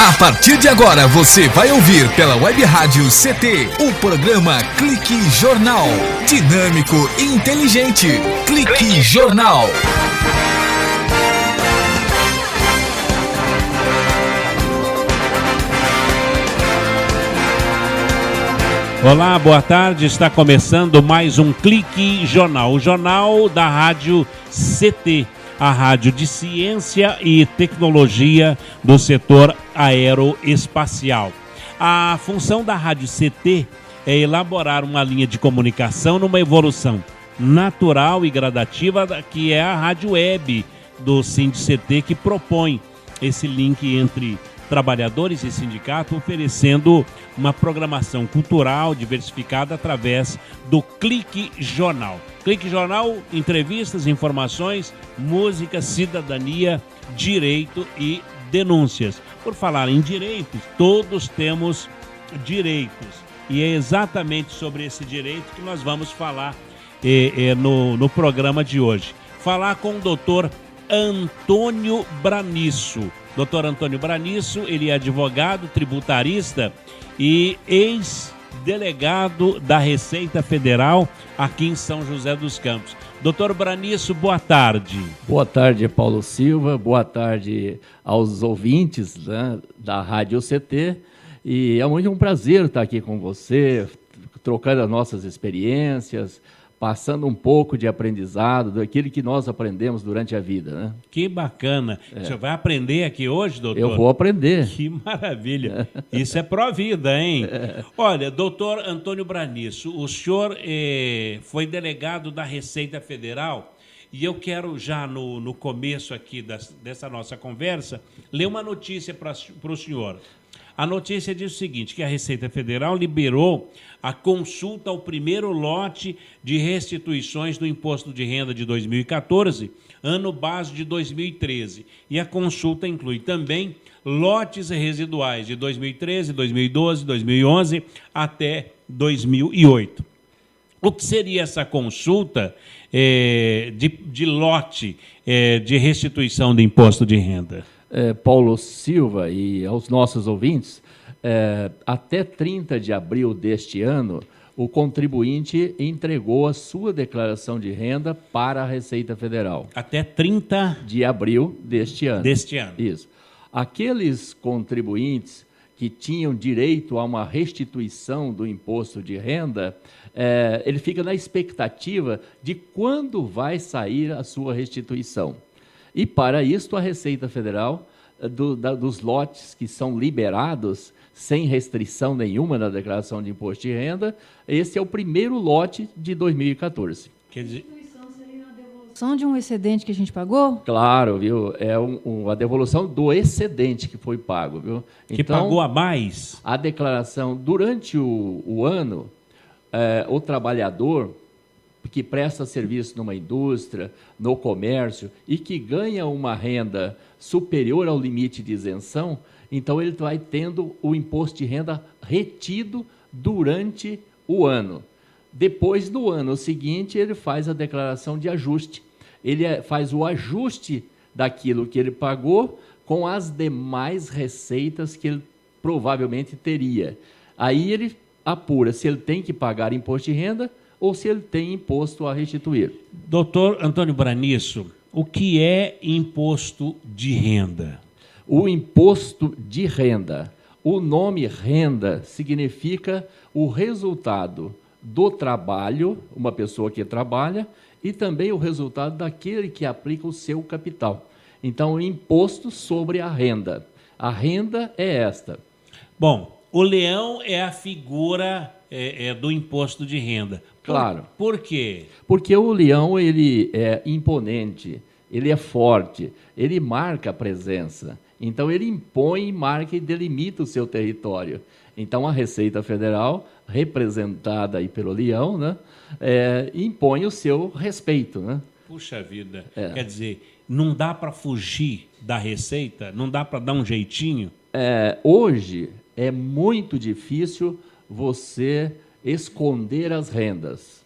A partir de agora você vai ouvir pela Web Rádio CT o programa Clique Jornal. Dinâmico e inteligente. Clique Jornal. Olá, boa tarde. Está começando mais um Clique Jornal, o jornal da Rádio CT, a rádio de ciência e tecnologia do setor aeroespacial. A função da Rádio CT é elaborar uma linha de comunicação numa evolução natural e gradativa, que é a rádio web do SINDICT, que propõe esse link entre trabalhadores e sindicato, oferecendo uma programação cultural diversificada através do Clique Jornal. Clique Jornal, entrevistas, informações, música, cidadania, direito e denúncias. Por falar em direitos, todos temos direitos. E é exatamente sobre esse direito que nós vamos falar no programa de hoje. Falar com o doutor Antônio Branisso. Dr. Antônio Branisso, ele é advogado, tributarista e ex-delegado da Receita Federal aqui em São José dos Campos. Dr. Branisso, boa tarde. Boa tarde, Paulo Silva. Boa tarde aos ouvintes, né, da Rádio CT. E é muito um prazer estar aqui com você, trocando as nossas experiências, passando um pouco de aprendizado daquilo que nós aprendemos durante a vida, né? Que bacana. O senhor vai aprender aqui hoje, doutor? Eu vou aprender. Que maravilha. Isso é pró-vida, hein? Olha, doutor Antônio Branisso, o senhor foi delegado da Receita Federal e eu quero já no começo aqui dessa nossa conversa ler uma notícia para o senhor. A notícia diz o seguinte, que a Receita Federal liberou a consulta ao primeiro lote de restituições do Imposto de Renda de 2014, ano base de 2013. E a consulta inclui também lotes residuais de 2013, 2012, 2011 até 2008. O que seria essa consulta de lote de restituição do Imposto de Renda? Paulo Silva e aos nossos ouvintes, até 30 de abril deste ano, o contribuinte entregou a sua declaração de renda para a Receita Federal. Até 30 de abril deste ano. Deste ano. Isso. Aqueles contribuintes que tinham direito a uma restituição do imposto de renda, ele fica na expectativa de quando vai sair a sua restituição. E, para isso, a Receita Federal, dos lotes que são liberados, sem restrição nenhuma na declaração de imposto de renda, esse é o primeiro lote de 2014. Quer dizer... A restituição seria a devolução de um excedente que a gente pagou? Claro, viu? É a devolução do excedente que foi pago, viu? Que então, pagou a mais? A declaração, durante o ano, o trabalhador que presta serviço numa indústria, no comércio, e que ganha uma renda superior ao limite de isenção, então ele vai tendo o imposto de renda retido durante o ano. Depois do ano seguinte, ele faz a declaração de ajuste. Ele faz o ajuste daquilo que ele pagou com as demais receitas que ele provavelmente teria. Aí ele apura se ele tem que pagar imposto de renda ou se ele tem imposto a restituir. Doutor Antônio Branisso, o que é imposto de renda? O imposto de renda, o nome renda significa o resultado do trabalho, uma pessoa que trabalha, e também o resultado daquele que aplica o seu capital. Então, o imposto sobre a renda. A renda é esta. Bom, o leão é a figura do imposto de renda. Claro. Por quê? Porque o leão, ele é imponente, ele é forte, ele marca a presença. Então, ele impõe, marca e delimita o seu território. Então, a Receita Federal, representada aí pelo leão, né, impõe o seu respeito, né? Puxa vida. Quer dizer, não dá para fugir da Receita? Não dá para dar um jeitinho? Hoje, é muito difícil você esconder as rendas.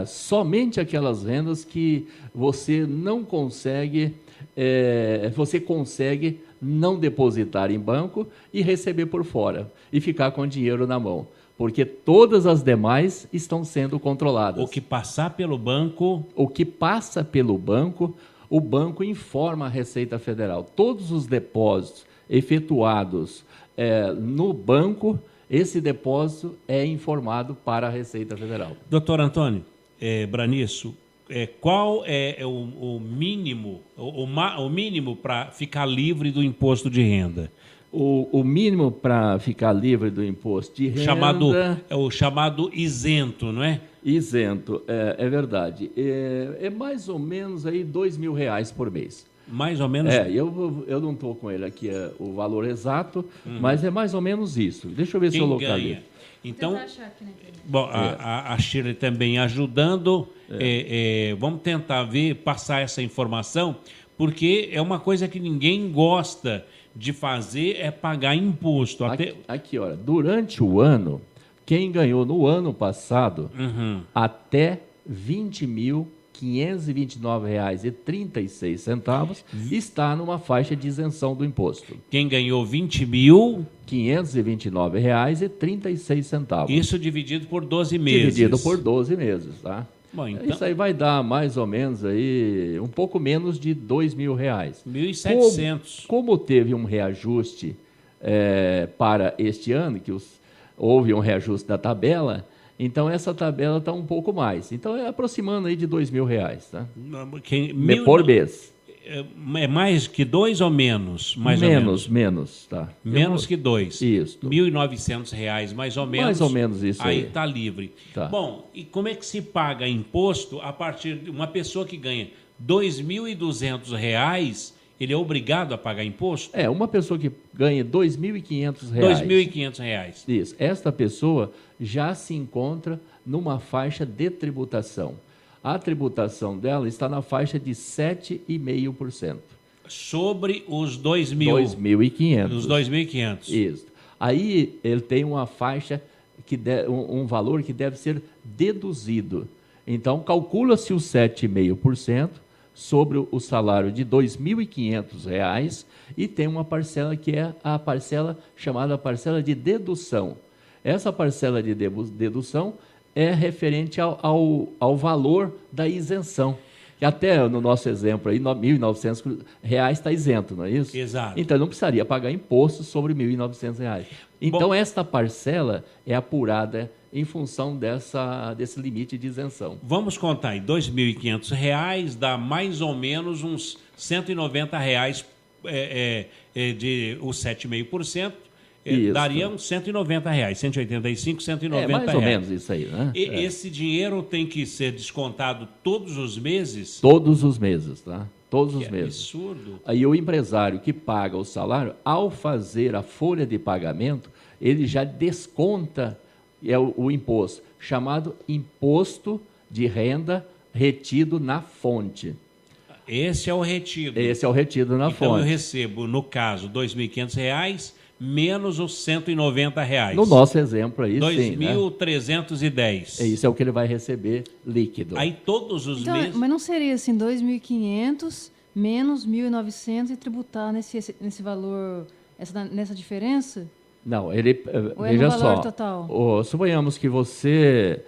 Somente aquelas rendas que você não consegue você consegue não depositar em banco e receber por fora e ficar com o dinheiro na mão, porque todas as demais estão sendo controladas. O que passar pelo banco... O que passa pelo banco, o banco informa a Receita Federal. Todos os depósitos efetuados no banco, esse depósito é informado para a Receita Federal. Doutor Antônio Braniço, qual é o mínimo, o mínimo para ficar livre do imposto de renda? O mínimo para ficar livre do imposto de renda... O chamado isento, não é? Isento, é verdade. É mais ou menos aí R$2.000 por mês. Mais ou menos? Eu não estou com ele aqui o valor exato, mas é mais ou menos isso. Deixa eu ver se eu localizo. Então, bom, a Shirley também ajudando. Vamos tentar passar essa informação, porque é uma coisa que ninguém gosta de fazer, é pagar imposto. Aqui, olha, durante o ano, quem ganhou no ano passado até R$ 20.529,36 está numa faixa de isenção do imposto. Quem ganhou R$ 20.000... R$ 529,36. Isso dividido por 12 meses. Dividido por 12 meses, tá? Bom, então... Isso aí vai dar mais ou menos aí, um pouco menos de R$2.000. R$ 1.700. Como teve um reajuste para este ano, que houve um reajuste da tabela, então essa tabela está um pouco mais. Então é aproximando aí de R$2.000, tá? Por mês. É mais que 2 ou menos? Menos, tá. Menos que 2. Isso. R$ 1.900, mais ou menos. Mais ou menos isso aí. Aí está livre. Tá. Bom, e como é que se paga imposto a partir de uma pessoa que ganha R$ 2.200, ele é obrigado a pagar imposto? Uma pessoa que ganha R$ 2.500. R$ 2.500. Isso. Esta pessoa já se encontra numa faixa de tributação. A tributação dela está na faixa de 7,5%. Sobre os 2.000. 2.500. Os 2.500. Isso. Aí ele tem uma faixa, um valor que deve ser deduzido. Então, calcula-se os 7,5% sobre o salário de R$ 2.500 e tem uma parcela que é a parcela chamada parcela de dedução. Essa parcela de dedução é referente ao valor da isenção. Que até no nosso exemplo aí, R$ 1.900 está isento, não é isso? Exato. Então não precisaria pagar imposto sobre R$ 1.900. Então esta parcela é apurada em função desse limite de isenção. Vamos contar aí, R$ 2.500 dá mais ou menos uns R$ 190 de os 7,5%. Daria uns R$ 190, 185, 190 mais ou menos isso aí, né? Esse dinheiro tem que ser descontado todos os meses? Todos os meses, tá? Todos os meses. Absurdo. Aí o empresário que paga o salário, ao fazer a folha de pagamento, ele já desconta o imposto, chamado imposto de renda retido na fonte. Esse é o retido. Esse é o retido na fonte. Então eu recebo, no caso, R$ 2.500 menos os R$ 190. No nosso exemplo aí, sim. 2.310. Isso é o que ele vai receber líquido. Aí todos os meses... Mas não seria assim, 2.500 menos 1.900 e tributar nesse valor, nessa diferença? Não, Ou veja no valor só. total? Suponhamos que você,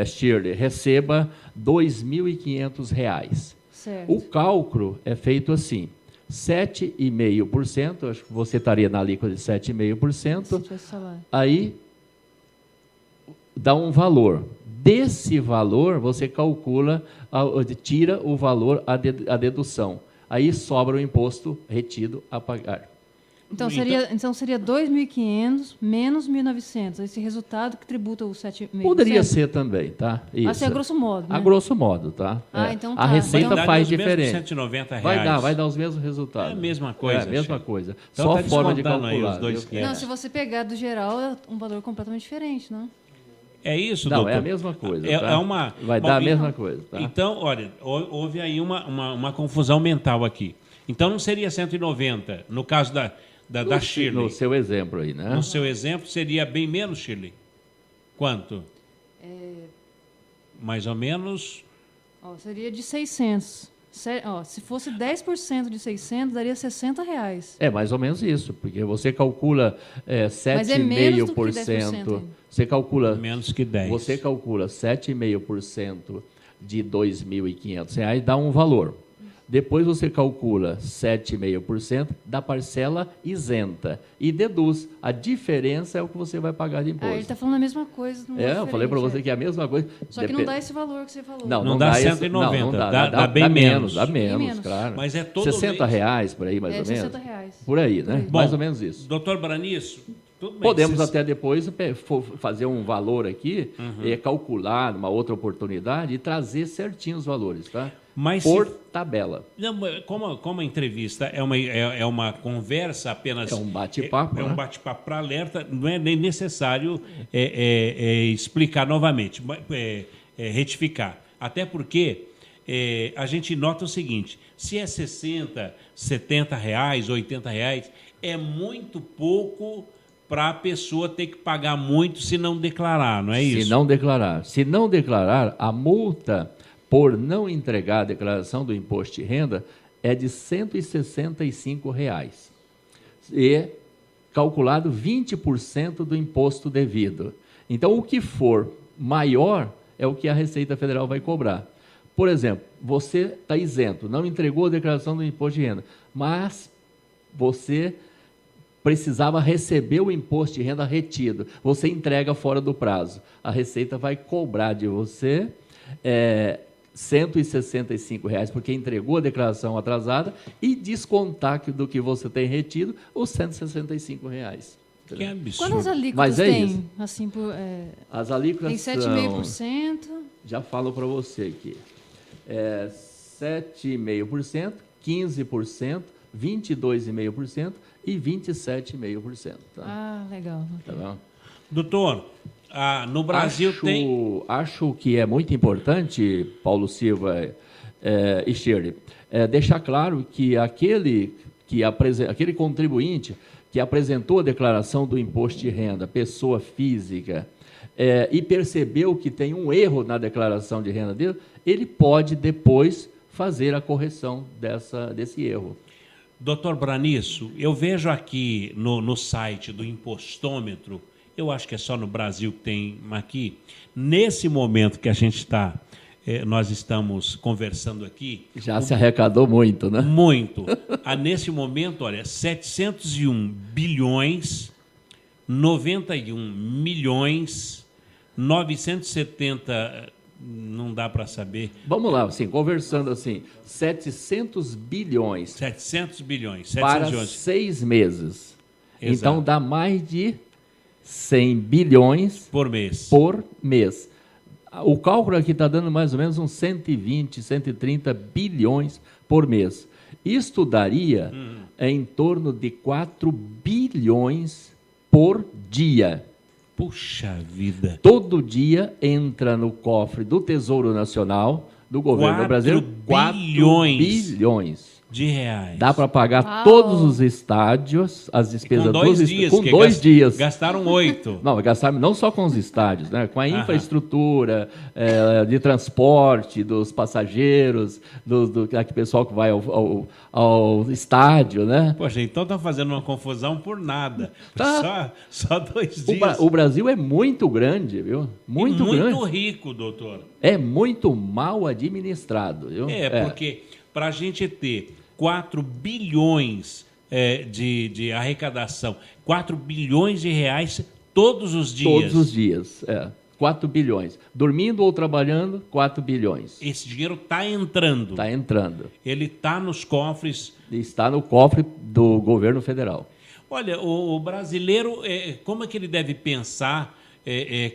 Shirley, receba R$ 2.500. Certo. O cálculo é feito assim: 7,5%, acho que você estaria na alíquota de 7,5%, aí dá um valor. Desse valor, você calcula, tira o valor, a dedução. Aí sobra o imposto retido a pagar. Então seria 2.500 menos 1.900, esse resultado que tributa os 7,5%. Poderia ser também, tá? Isso. Assim, a grosso modo, né? A grosso modo, tá? Então tá. A receita então, faz diferente. R$ 190. Vai dar os mesmos resultados. É a mesma coisa. É a mesma coisa. Então só tá forma de descontando aí calcular. os 2.500. Não, se você pegar do geral, é um valor completamente diferente, não? É isso, não, doutor? é a mesma coisa. Tá? Vai dar a mesma coisa. Tá? Então, olha, houve aí uma confusão mental aqui. Então não seria 190, no caso da Shirley. No seu exemplo aí, né? No seu exemplo, seria bem menos, Shirley? Quanto? Mais ou menos... Seria de 600. Se fosse 10% de 600, daria R$60. É mais ou menos isso, porque você calcula Mas é menos do que 10% 7,5%. ainda. Você calcula Menos que 10. Você calcula 7,5% de R$ 2.500, dá um valor. Depois você calcula 7,5% da parcela isenta e deduz. A diferença é o que você vai pagar de imposto. Ele está falando a mesma coisa. Eu falei para você que é a mesma coisa. Só que não dá esse valor que você falou. Não dá 190, não dá bem menos. Dá Bem menos, menos. claro. Mas é todo R$60 por aí, mais ou menos. R$60. Por aí, né? Bom, mais ou menos isso. Doutor Braniço, tudo bem. Podemos até depois fazer um valor aqui, calcular numa outra oportunidade e trazer certinho os valores, tá? Mas por tabela. Não, como a entrevista é uma conversa apenas... É um bate-papo. É um bate-papo para alerta, não é nem necessário explicar novamente, retificar. Até porque a gente nota o seguinte, se é 60, 70 reais, 80 reais, é muito pouco para a pessoa ter que pagar muito se não declarar, não é isso? Se não declarar. Se não declarar, a multa por não entregar a declaração do imposto de renda é de R$ 165. E calculado 20% do imposto devido. Então, o que for maior é o que a Receita Federal vai cobrar. Por exemplo, você está isento, não entregou a declaração do imposto de renda, mas você precisava receber o imposto de renda retido. Você entrega fora do prazo. A Receita vai cobrar de você R$ 165, porque entregou a declaração atrasada e descontar do que você tem retido os R$ 165. Que absurdo. Quantas alíquotas Mas tem? isso. Assim, As alíquotas tem são... 7,5%. Já falo para você aqui. 7,5%, 15%, 22,5% e 27,5%. Tá? Ah, legal. Tá bom? Doutor, no Brasil Acho que é muito importante, Paulo Silva e Shirley, deixar claro que aquele contribuinte que apresentou a declaração do imposto de renda, pessoa física, e percebeu que tem um erro na declaração de renda dele, ele pode depois fazer a correção desse erro. Doutor Braniço, eu vejo aqui no site do Impostômetro, eu acho que é só no Brasil que tem aqui, nesse momento que a gente está, nós estamos conversando aqui... Já se arrecadou muito, né? Muito. Nesse momento, olha, 701 bilhões, 91 milhões, 970... Não dá para saber. Vamos lá, assim, conversando assim, 700 bilhões. 700 bilhões. Para 6 meses. Exato. Então, dá mais de 100 bilhões por mês. O cálculo aqui está dando mais ou menos uns 120, 130 bilhões por mês. Isto daria em torno de 4 bilhões por dia. Puxa vida! Todo dia entra no cofre do Tesouro Nacional, do governo brasileiro, 4 bilhões de reais. Dá para pagar todos os estádios, as despesas com 2 dias. Com 2 dias. Gastaram 8. Não, gastaram não só com os estádios, né? Com a infraestrutura de transporte dos passageiros, do pessoal que vai ao estádio, né? Poxa, então está fazendo uma confusão por nada. Tá. Só 2 dias. O Brasil é muito grande, viu? Muito grande. Muito rico, doutor. É muito mal administrado, viu? Porque para a gente ter 4 bilhões de arrecadação, 4 bilhões de reais todos os dias. Todos os dias, 4 bilhões. Dormindo ou trabalhando, 4 bilhões. Esse dinheiro está entrando. Está entrando. Ele está nos cofres. Está no cofre do governo federal. Olha, o brasileiro, como é que ele deve pensar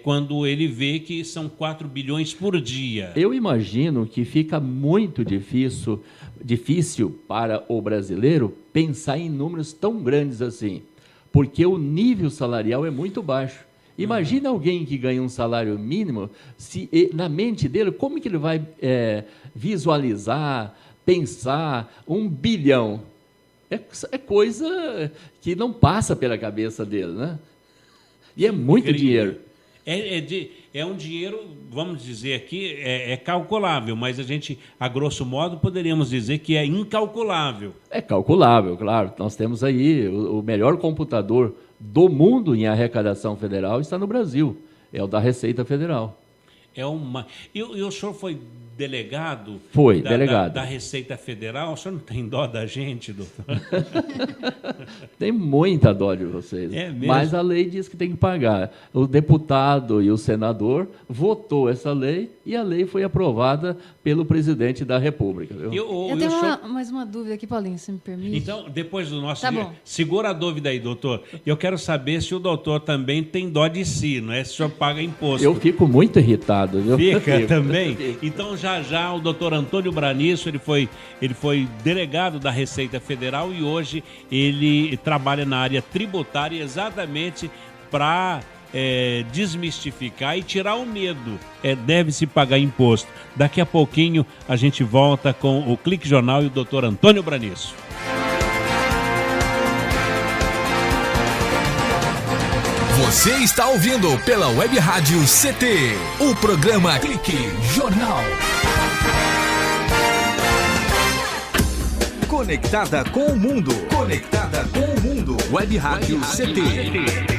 quando ele vê que são 4 bilhões por dia? Eu imagino que fica muito difícil para o brasileiro pensar em números tão grandes assim, porque o nível salarial é muito baixo. Imagina alguém que ganha um salário mínimo, na mente dele, como que ele vai visualizar, pensar 1 bilhão? É coisa que não passa pela cabeça dele, né? E é muito dinheiro. É um dinheiro, vamos dizer aqui, é calculável, mas a gente, a grosso modo, poderíamos dizer que é incalculável. É calculável, claro. Nós temos aí o melhor computador do mundo em arrecadação federal está no Brasil. É o da Receita Federal. E o senhor foi delegado? Foi, delegado. Da Receita Federal? O senhor não tem dó da gente, doutor? Tem muita dó de vocês. É mesmo? Mas a lei diz que tem que pagar. O deputado e o senador votou essa lei e a lei foi aprovada pelo presidente da República. Viu? Eu tenho mais uma dúvida aqui, Paulinho, se me permite. Então, depois do nosso... Tá bom. Segura a dúvida aí, doutor. Eu quero saber se o doutor também tem dó de si, não é? Se o senhor paga imposto. Eu fico muito irritado, viu? Fica também? Então, já o doutor Antônio Branisso, ele foi delegado da Receita Federal e hoje ele trabalha na área tributária exatamente para desmistificar e tirar o medo. Deve-se pagar imposto. Daqui a pouquinho a gente volta com o Clique Jornal e o doutor Antônio Branisso. Você está ouvindo pela Web Rádio CT, o programa Clique Jornal. Conectada com o mundo. Conectada com o mundo. Web Rádio CT.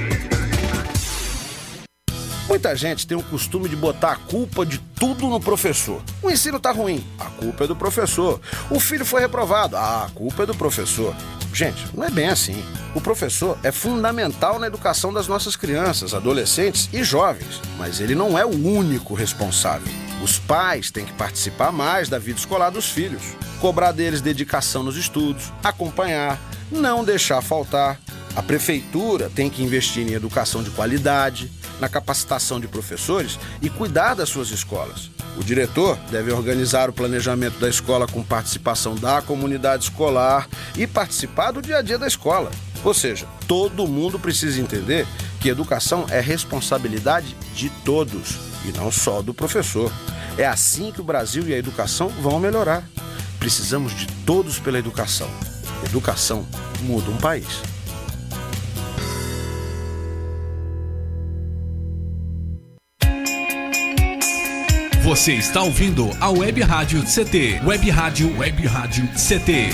Muita gente tem o costume de botar a culpa de tudo no professor. O ensino tá ruim, a culpa é do professor. O filho foi reprovado, a culpa é do professor. Gente, não é bem assim. O professor é fundamental na educação das nossas crianças, adolescentes e jovens, mas ele não é o único responsável. Os pais têm que participar mais da vida escolar dos filhos, cobrar deles dedicação nos estudos, acompanhar, não deixar faltar. A prefeitura tem que investir em educação de qualidade, na capacitação de professores e cuidar das suas escolas. O diretor deve organizar o planejamento da escola com participação da comunidade escolar e participar do dia a dia da escola. Ou seja, todo mundo precisa entender que educação é responsabilidade de todos e não só do professor. É assim que o Brasil e a educação vão melhorar. Precisamos de todos pela educação. Educação muda um país. Você está ouvindo a Web Rádio CT. Web Rádio CT.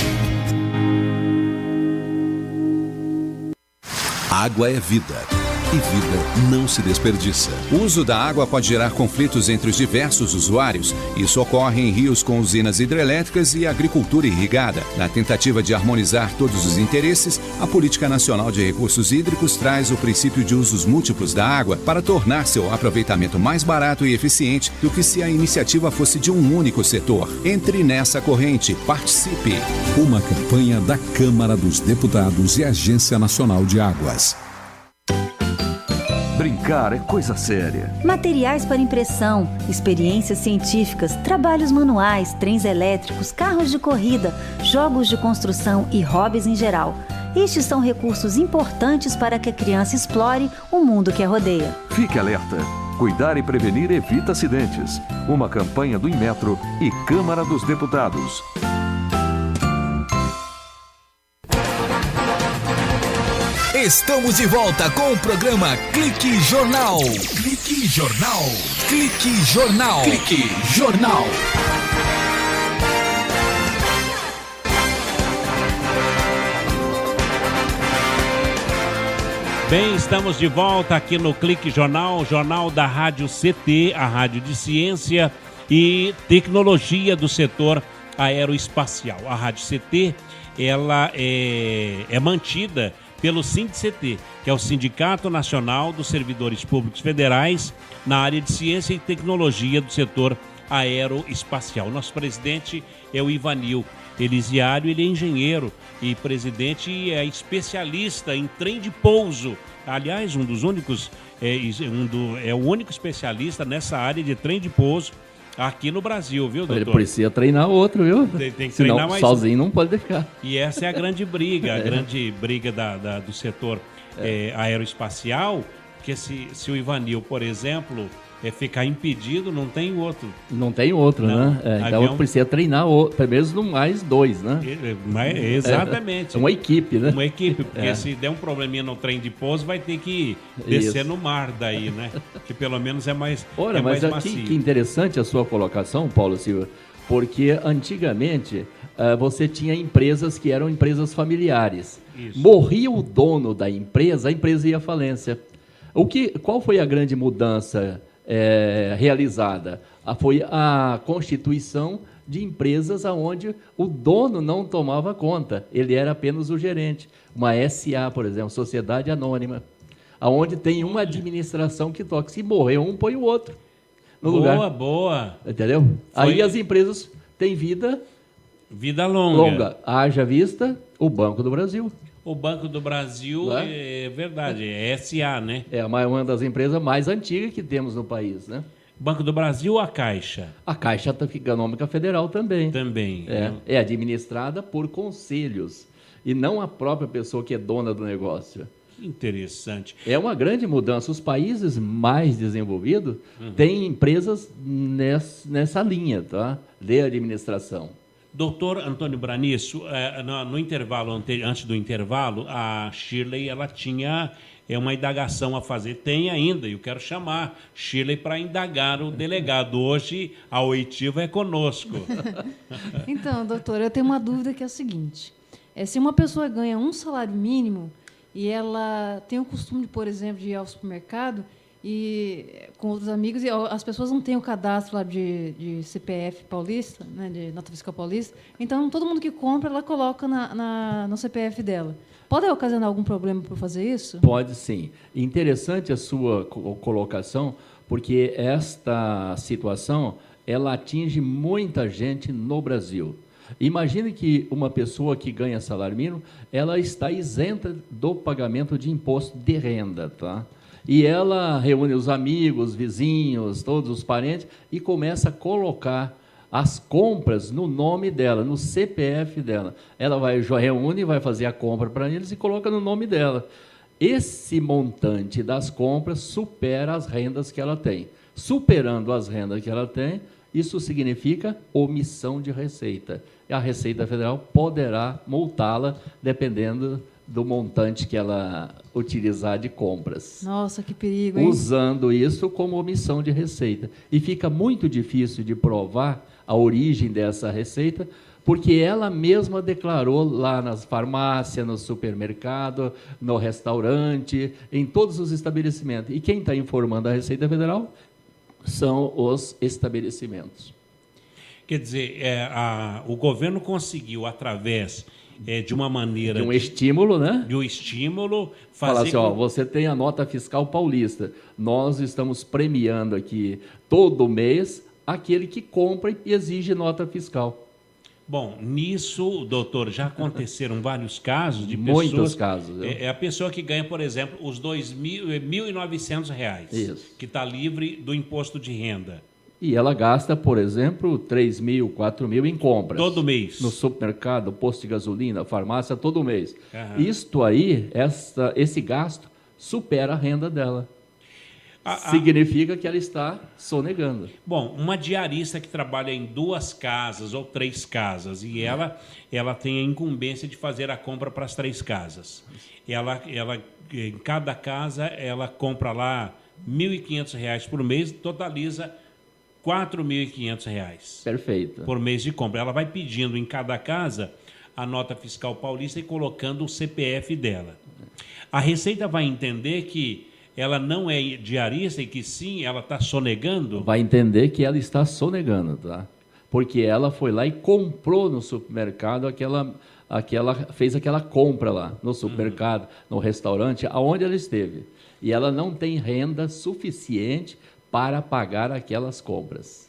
Água é vida. E vida não se desperdiça. O uso da água pode gerar conflitos entre os diversos usuários. Isso ocorre em rios com usinas hidrelétricas e agricultura irrigada. Na tentativa de harmonizar todos os interesses, a Política Nacional de Recursos Hídricos traz o princípio de usos múltiplos da água para tornar seu aproveitamento mais barato e eficiente do que se a iniciativa fosse de um único setor. Entre nessa corrente, participe. Uma campanha da Câmara dos Deputados e Agência Nacional de Águas. Brincar é coisa séria. Materiais para impressão, experiências científicas, trabalhos manuais, trens elétricos, carros de corrida, jogos de construção e hobbies em geral. Estes são recursos importantes para que a criança explore o mundo que a rodeia. Fique alerta. Cuidar e prevenir evita acidentes. Uma campanha do Inmetro e Câmara dos Deputados. Estamos de volta com o programa Clique Jornal. Clique Jornal. Clique Jornal. Clique Jornal. Bem, estamos de volta aqui no Clique Jornal, jornal da Rádio CT, a rádio de ciência e tecnologia do setor aeroespacial. A Rádio CT, ela é mantida pelo SINDCT, que é o Sindicato Nacional dos Servidores Públicos Federais na área de ciência e tecnologia do setor aeroespacial. Nosso presidente é o Ivanil Elisiário, ele é engenheiro e presidente e é especialista em trem de pouso. Aliás, um dos únicos, é o único especialista nessa área de trem de pouso aqui no Brasil, viu, doutor? Ele precisa treinar outro, viu? Tem que senão, treinar mais sozinho não pode ficar. E essa é a grande briga, do setor aeroespacial, porque se o Ivanil, por exemplo, ficar impedido, não tem outro. Não tem outro, Não. né? Então precisa treinar pelo menos no mais 2, né? Exatamente. Uma equipe, né? Uma equipe, porque se der um probleminha no trem de pouso, vai ter que descer no mar daí, né? Que pelo menos é mais Ora, mas mais aqui, macio. que interessante a sua colocação, Paulo Silva, porque antigamente você tinha empresas que eram empresas familiares. Isso. Morria o dono da empresa, a empresa ia à falência. Qual foi a grande mudança realizada? Foi a constituição de empresas onde o dono não tomava conta, ele era apenas o gerente. Uma SA, por exemplo, Sociedade Anônima, onde tem uma administração que toca. Se morrer um, põe o outro no lugar. Boa. Entendeu? Aí as empresas têm vida longa. Haja vista o Banco do Brasil. O Banco do Brasil é verdade, é SA, né? É uma das empresas mais antigas que temos no país, né? Banco do Brasil ou a Caixa? A Caixa Econômica Federal também. Também. É administrada por conselhos e não a própria pessoa que é dona do negócio. Interessante. É uma grande mudança. Os países mais desenvolvidos têm empresas nessa linha, tá? De administração. Doutor Antônio Braniço, no intervalo antes do intervalo, a Shirley ela tinha uma indagação a fazer. Tem ainda, eu quero chamar Shirley para indagar o delegado. Hoje a oitiva é conosco. Então, doutor, eu tenho uma dúvida que é a seguinte. Se uma pessoa ganha um salário mínimo e ela tem o costume, por exemplo, de ir ao supermercado e com outros amigos, e as pessoas não têm o cadastro lá de CPF paulista, né, de nota fiscal paulista, então todo mundo que compra, ela coloca no CPF dela. Pode ocasionar algum problema por fazer isso? Pode sim. Interessante a sua colocação, porque esta situação ela atinge muita gente no Brasil. Imagine que uma pessoa que ganha salário mínimo, ela está isenta do pagamento de imposto de renda, tá? E ela reúne os amigos, vizinhos, todos os parentes e começa a colocar as compras no nome dela, no CPF dela. Ela reúne, vai fazer a compra para eles e coloca no nome dela. Esse montante das compras supera as rendas que ela tem. Superando as rendas que ela tem, isso significa omissão de receita. E a Receita Federal poderá multá-la dependendo do montante que ela utilizar de compras. Nossa, que perigo, hein? Usando isso como omissão de receita. E fica muito difícil de provar a origem dessa receita, porque ela mesma declarou lá nas farmácias, no supermercado, no restaurante, em todos os estabelecimentos. E quem está informando a Receita Federal são os estabelecimentos. Quer dizer, o governo conseguiu, através de uma maneira... De um estímulo, né? De um estímulo... Fala assim, você tem a nota fiscal paulista. Nós estamos premiando aqui, todo mês, aquele que compra e exige nota fiscal. Bom, nisso, doutor, já aconteceram vários casos de pessoas... Muitos casos. É a pessoa que ganha, por exemplo, os R$ 1.900, que está livre do imposto de renda. E ela gasta, por exemplo, 3 mil, 4 mil em compras. Todo mês. No supermercado, posto de gasolina, farmácia, todo mês. Uhum. Isto aí, esse gasto, supera a renda dela. Significa que ela está sonegando. Bom, uma diarista que trabalha em 2 casas ou 3 casas, e ela tem a incumbência de fazer a compra para as 3 casas. Ela, em cada casa, ela compra lá R$ 1.500 por mês, totaliza R$ 4.500. Perfeito. Por mês de compra. Ela vai pedindo em cada casa a nota fiscal paulista e colocando o CPF dela. A Receita vai entender que ela não é diarista e que sim, ela está sonegando? Vai entender que ela está sonegando, tá? Porque ela foi lá e comprou no supermercado fez aquela compra lá no supermercado, no restaurante, aonde ela esteve. E ela não tem renda suficiente para pagar aquelas compras.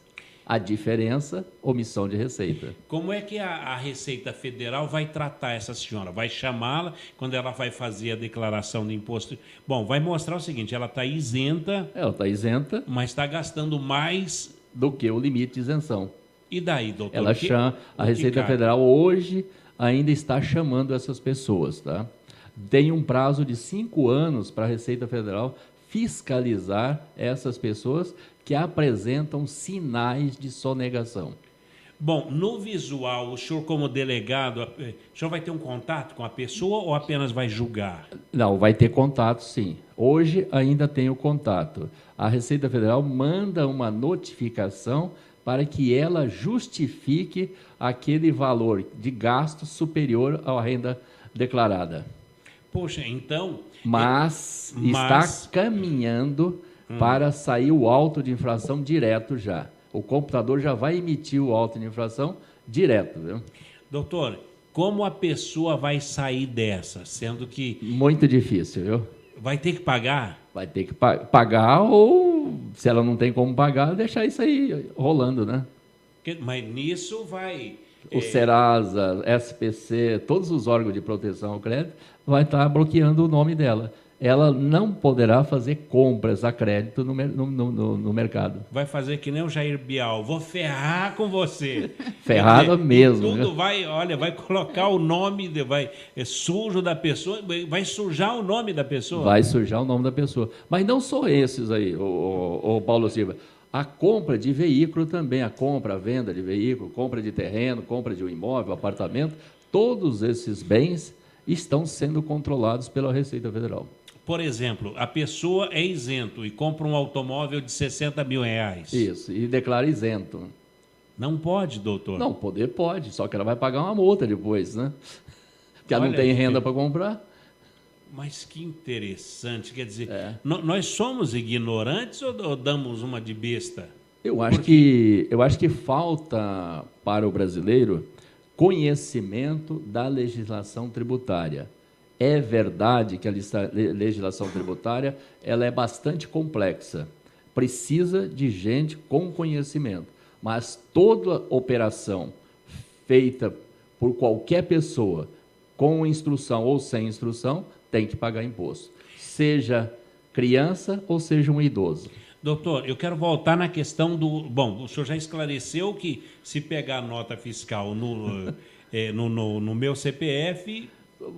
A diferença, omissão de receita. Como é que a Receita Federal vai tratar essa senhora? Vai chamá-la quando ela vai fazer a declaração de imposto? Bom, vai mostrar o seguinte, ela está isenta... Ela está isenta... Mas está gastando mais... do que o limite de isenção. E daí, doutor? A Receita Federal hoje ainda está chamando essas pessoas, tá? Tem um prazo de 5 anos para a Receita Federal fiscalizar essas pessoas que apresentam sinais de sonegação. Bom, no visual, o senhor como delegado, o senhor vai ter um contato com a pessoa ou apenas vai julgar? Não, vai ter contato, sim. Hoje ainda tem o contato. A Receita Federal manda uma notificação para que ela justifique aquele valor de gasto superior à renda declarada. Poxa, então... Mas está caminhando para sair o auto de infração direto já. O computador já vai emitir o auto de infração direto, viu? Doutor, como a pessoa vai sair dessa, sendo que... Muito difícil, viu? Vai ter que pagar? Vai ter que pagar ou, se ela não tem como pagar, deixar isso aí rolando, né? Mas nisso vai... O Serasa, SPC, todos os órgãos de proteção ao crédito vai estar bloqueando o nome dela. Ela não poderá fazer compras a crédito no mercado. Vai fazer que nem o Jair Bial, vou ferrar com você. Ferrada mesmo. Tudo né? vai colocar o nome, sujo da pessoa, vai sujar o nome da pessoa. Vai sujar o nome da pessoa. Mas não só esses aí, o Paulo Silva. A compra de veículo também, a venda de veículo, compra de terreno, compra de um imóvel, apartamento, todos esses bens estão sendo controlados pela Receita Federal. Por exemplo, a pessoa é isento e compra um automóvel de 60 mil reais. Isso, e declara isento. Não pode, doutor? Não, poder pode, só que ela vai pagar uma multa depois, né? Porque ela não tem renda para comprar. Mas que interessante, quer dizer, nós somos ignorantes ou damos uma de besta? Eu acho que falta para o brasileiro conhecimento da legislação tributária. É verdade que a legislação tributária ela é bastante complexa, precisa de gente com conhecimento, mas toda operação feita por qualquer pessoa, com instrução ou sem instrução, tem que pagar imposto, seja criança ou seja um idoso. Doutor, eu quero voltar na questão do... Bom, o senhor já esclareceu que se pegar nota fiscal no meu CPF...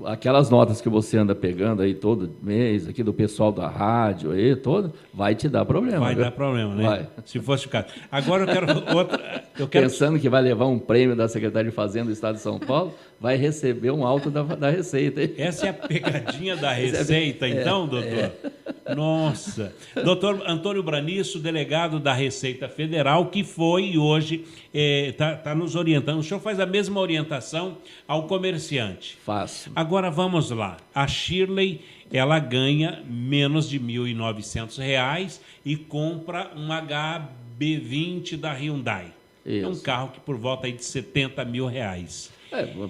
Aquelas notas que você anda pegando aí todo mês, aqui do pessoal da rádio, aí, todo, vai te dar problema. Vai dar problema, né? Vai. Se fosse o caso. Agora eu quero... Pensando que vai levar um prêmio da Secretaria de Fazenda do Estado de São Paulo, vai receber um auto da Receita. Essa é a pegadinha da Receita, então, doutor? Nossa. Doutor Antônio Braniço, delegado da Receita Federal, que foi e hoje está nos orientando. O senhor faz a mesma orientação ao comerciante? Faço. Agora vamos lá. A Shirley, ela ganha menos de R$ 1.900 e compra um HB20 da Hyundai. Isso. É um carro que por volta aí de R$ 70 mil.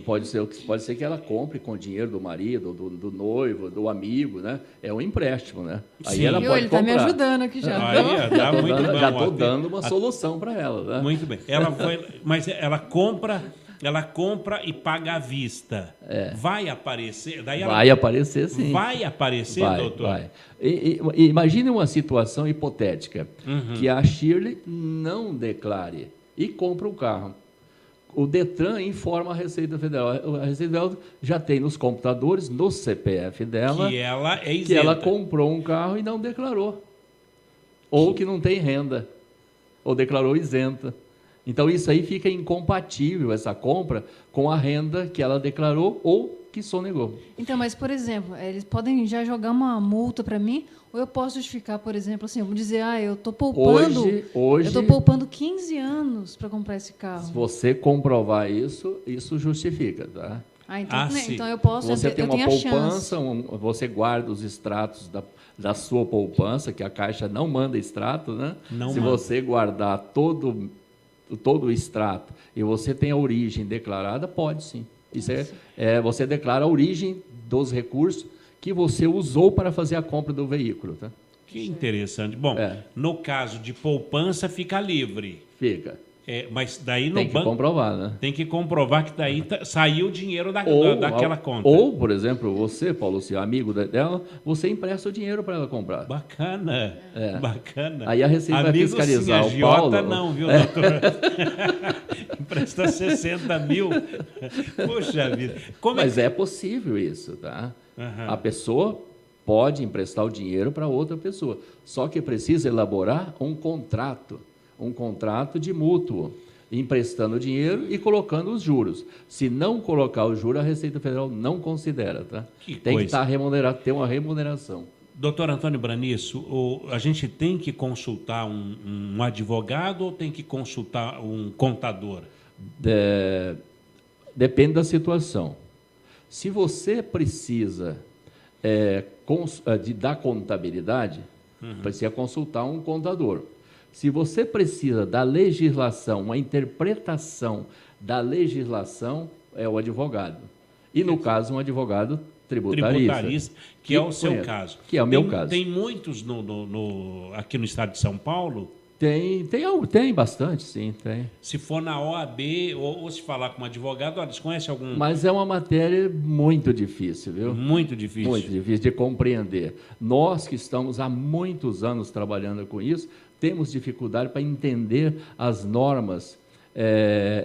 Pode ser que ela compre com o dinheiro do marido, do noivo, do amigo, né? É um empréstimo, né? Aí Sim. ela pode ele está me comprar. ajudando aqui já. Aí, tá muito bom. Já estou dando uma solução para ela. Né? Muito bem. Mas ela compra e paga à vista. Vai aparecer? Vai aparecer, sim. Vai aparecer, doutor? Vai. Imagine uma situação hipotética, que a Shirley não declare e compra um carro. O Detran informa a Receita Federal. A Receita Federal já tem nos computadores, no CPF dela, que ela é isenta. Que ela comprou um carro e não declarou. Ou que não tem renda. Ou declarou isenta. Então, isso aí fica incompatível, essa compra, com a renda que ela declarou ou que sonegou. Então, mas, por exemplo, eles podem já jogar uma multa para mim, ou eu posso justificar, por exemplo, assim, eu vou dizer, eu estou poupando, eu estou poupando 15 anos para comprar esse carro. Se você comprovar isso justifica, tá? Então eu posso, você tem uma poupança, você guarda os extratos da sua poupança, que a Caixa não manda extrato, né? Se você guardar todo o extrato e você tem a origem declarada, pode sim. Isso você declara a origem dos recursos que você usou para fazer a compra do veículo. Tá? Que interessante. Bom, no caso de poupança, fica livre. Fica. Mas daí no banco... Tem que comprovar, né? Tem que comprovar que daí saiu o dinheiro daquela conta. Ou, por exemplo, você, Paulo, seu amigo dela, você empresta o dinheiro para ela comprar. Bacana. Bacana. Aí a Receita vai fiscalizar o Paulo. Não, viu, doutor? Empresta 60 mil. Poxa vida. Mas é possível isso, tá? A pessoa pode emprestar o dinheiro para outra pessoa, só que precisa elaborar um contrato de mútuo, emprestando o dinheiro e colocando os juros. Se não colocar o juro, a Receita Federal não considera, tá? Tem que estar remunerado, ter uma remuneração. Doutor Antônio Branisso, a gente tem que consultar um advogado ou tem que consultar um contador? Depende da situação. Se você precisa da contabilidade, precisa consultar um contador. Se você precisa da legislação, uma interpretação da legislação, é o advogado. E, no caso, um advogado tributarista, que é o seu caso. Que é o meu caso. Tem muitos aqui no estado de São Paulo? Tem bastante, sim, tem. Se for na OAB ou se falar com um advogado, eles conhecem algum... Mas é uma matéria muito difícil, viu? Muito difícil. Muito difícil de compreender. Nós que estamos há muitos anos trabalhando com isso, temos dificuldade para entender as normas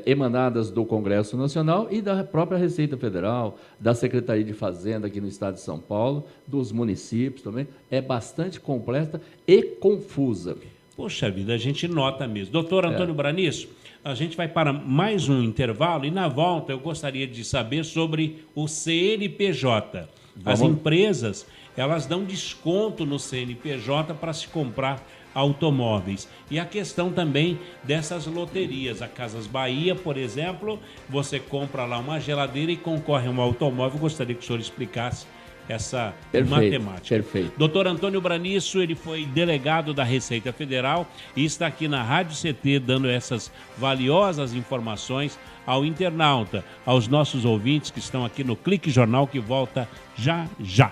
emanadas do Congresso Nacional e da própria Receita Federal, da Secretaria de Fazenda aqui no estado de São Paulo, dos municípios também. É bastante complexa e confusa. Poxa vida, a gente nota mesmo. Doutor Antônio Branisso, a gente vai para mais um intervalo e na volta eu gostaria de saber sobre o CNPJ. As empresas, elas dão desconto no CNPJ para se comprar automóveis. E a questão também dessas loterias. A Casas Bahia, por exemplo, você compra lá uma geladeira e concorre a um automóvel. Gostaria que o senhor explicasse essa matemática. Perfeito. Doutor Antônio Branisso, ele foi delegado da Receita Federal e está aqui na Rádio CT dando essas valiosas informações ao internauta, aos nossos ouvintes que estão aqui no Clique Jornal, que volta já já.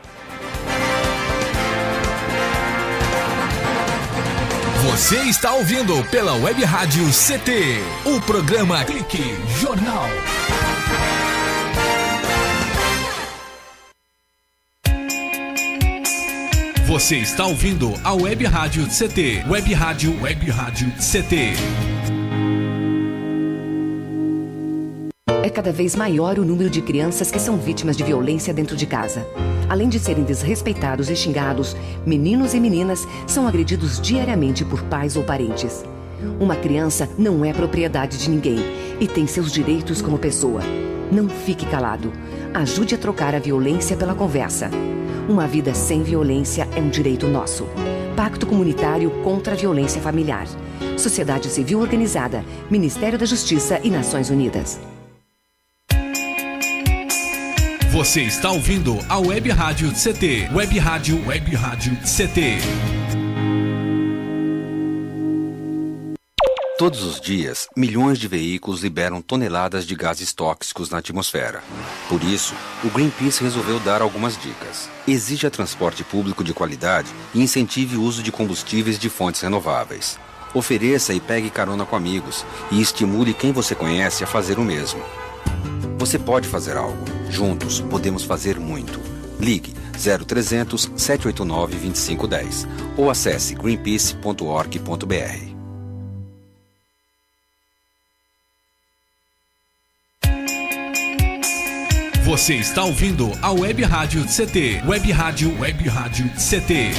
Você está ouvindo pela Web Rádio CT, o programa Clique Jornal. Você está ouvindo a Web Rádio CT, Web Rádio CT. É cada vez maior o número de crianças que são vítimas de violência dentro de casa. Além de serem desrespeitados e xingados, meninos e meninas são agredidos diariamente por pais ou parentes. Uma criança não é propriedade de ninguém e tem seus direitos como pessoa. Não fique calado. Ajude a trocar a violência pela conversa. Uma vida sem violência é um direito nosso. Pacto Comunitário contra a Violência Familiar. Sociedade Civil Organizada, Ministério da Justiça e Nações Unidas. Você está ouvindo a Web Rádio CT, Web Rádio CT. Todos os dias, milhões de veículos liberam toneladas de gases tóxicos na atmosfera. Por isso, o Greenpeace resolveu dar algumas dicas. Exija transporte público de qualidade e incentive o uso de combustíveis de fontes renováveis. Ofereça e pegue carona com amigos e estimule quem você conhece a fazer o mesmo. Você pode fazer algo. Juntos, podemos fazer muito. Ligue 0300 789 2510 ou acesse greenpeace.org.br. Você está ouvindo a Web Rádio CT, Web Rádio CT.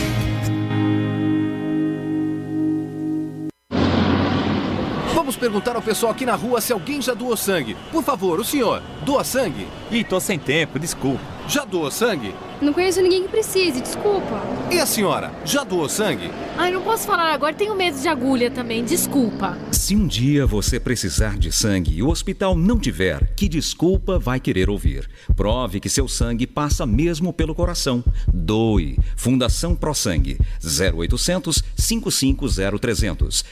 Vamos perguntar ao pessoal aqui na rua se alguém já doou sangue. Por favor, o senhor, doa sangue? Ih, tô sem tempo, desculpa. Já doou sangue? Não conheço ninguém que precise, desculpa. E a senhora, já doou sangue? Ai, não posso falar agora, tenho medo de agulha também, desculpa. Se um dia você precisar de sangue e o hospital não tiver, que desculpa vai querer ouvir? Prove que seu sangue passa mesmo pelo coração. Doe. Fundação Pro Sangue. 0800 550 300.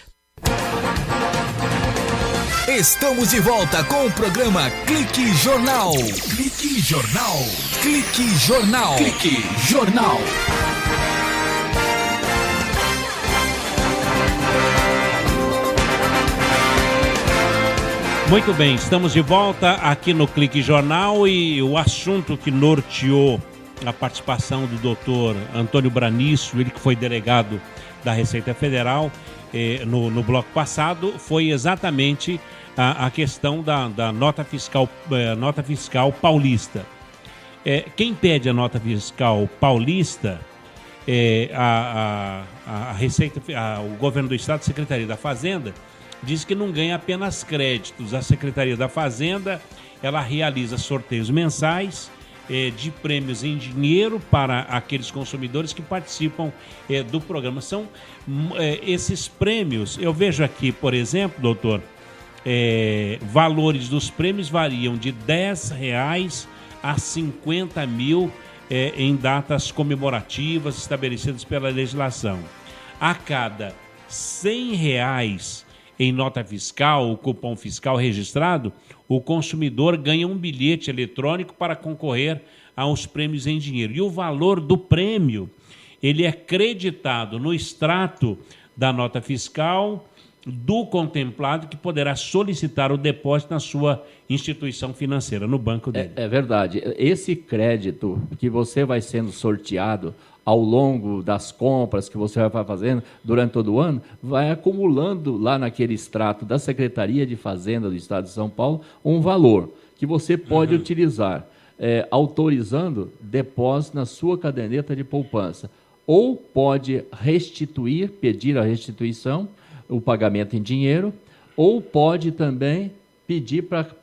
Estamos de volta com o programa Clique Jornal. Clique Jornal. Clique Jornal. Clique Jornal. Muito bem, estamos de volta aqui no Clique Jornal e o assunto que norteou a participação do doutor Antônio Branisso, ele que foi delegado da Receita Federal no bloco passado, foi exatamente a questão da nota fiscal paulista. Quem pede a nota fiscal paulista a Receita, o governo do Estado, a Secretaria da Fazenda, diz que não ganha apenas créditos. A Secretaria da Fazenda, ela realiza sorteios mensais de prêmios em dinheiro para aqueles consumidores que participam do programa. São esses prêmios, eu vejo aqui, por exemplo, doutor, valores dos prêmios variam de R$10 a 50 mil em datas comemorativas estabelecidas pela legislação. A cada R$100 em nota fiscal, o cupom fiscal registrado, o consumidor ganha um bilhete eletrônico para concorrer aos prêmios em dinheiro. E o valor do prêmio, ele é creditado no extrato da nota fiscal do contemplado, que poderá solicitar o depósito na sua instituição financeira, no banco dele. É verdade. Esse crédito que você vai sendo sorteado ao longo das compras que você vai fazendo durante todo o ano, vai acumulando lá naquele extrato da Secretaria de Fazenda do Estado de São Paulo um valor que você pode utilizar, autorizando depósito na sua caderneta de poupança. Ou pode restituir, pedir a restituição, o pagamento em dinheiro, ou pode também pedir para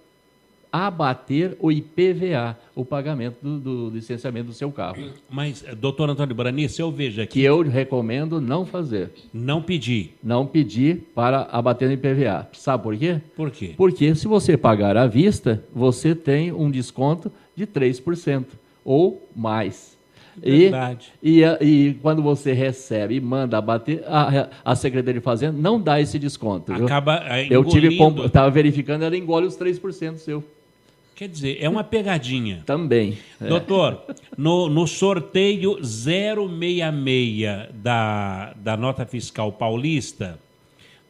abater o IPVA, o pagamento do licenciamento do seu carro. Mas, doutor Antônio Branice, eu vejo aqui... Que eu recomendo não fazer. Não pedir. Não pedir para abater no IPVA. Sabe por quê? Por quê? Porque se você pagar à vista, você tem um desconto de 3% ou mais. Verdade. E quando você recebe e manda abater, a Secretaria de Fazenda não dá esse desconto. Acaba eu engolindo. estava verificando, ela engole os 3% seu. Quer dizer, é uma pegadinha. Também. Doutor, no sorteio 066 da nota fiscal paulista,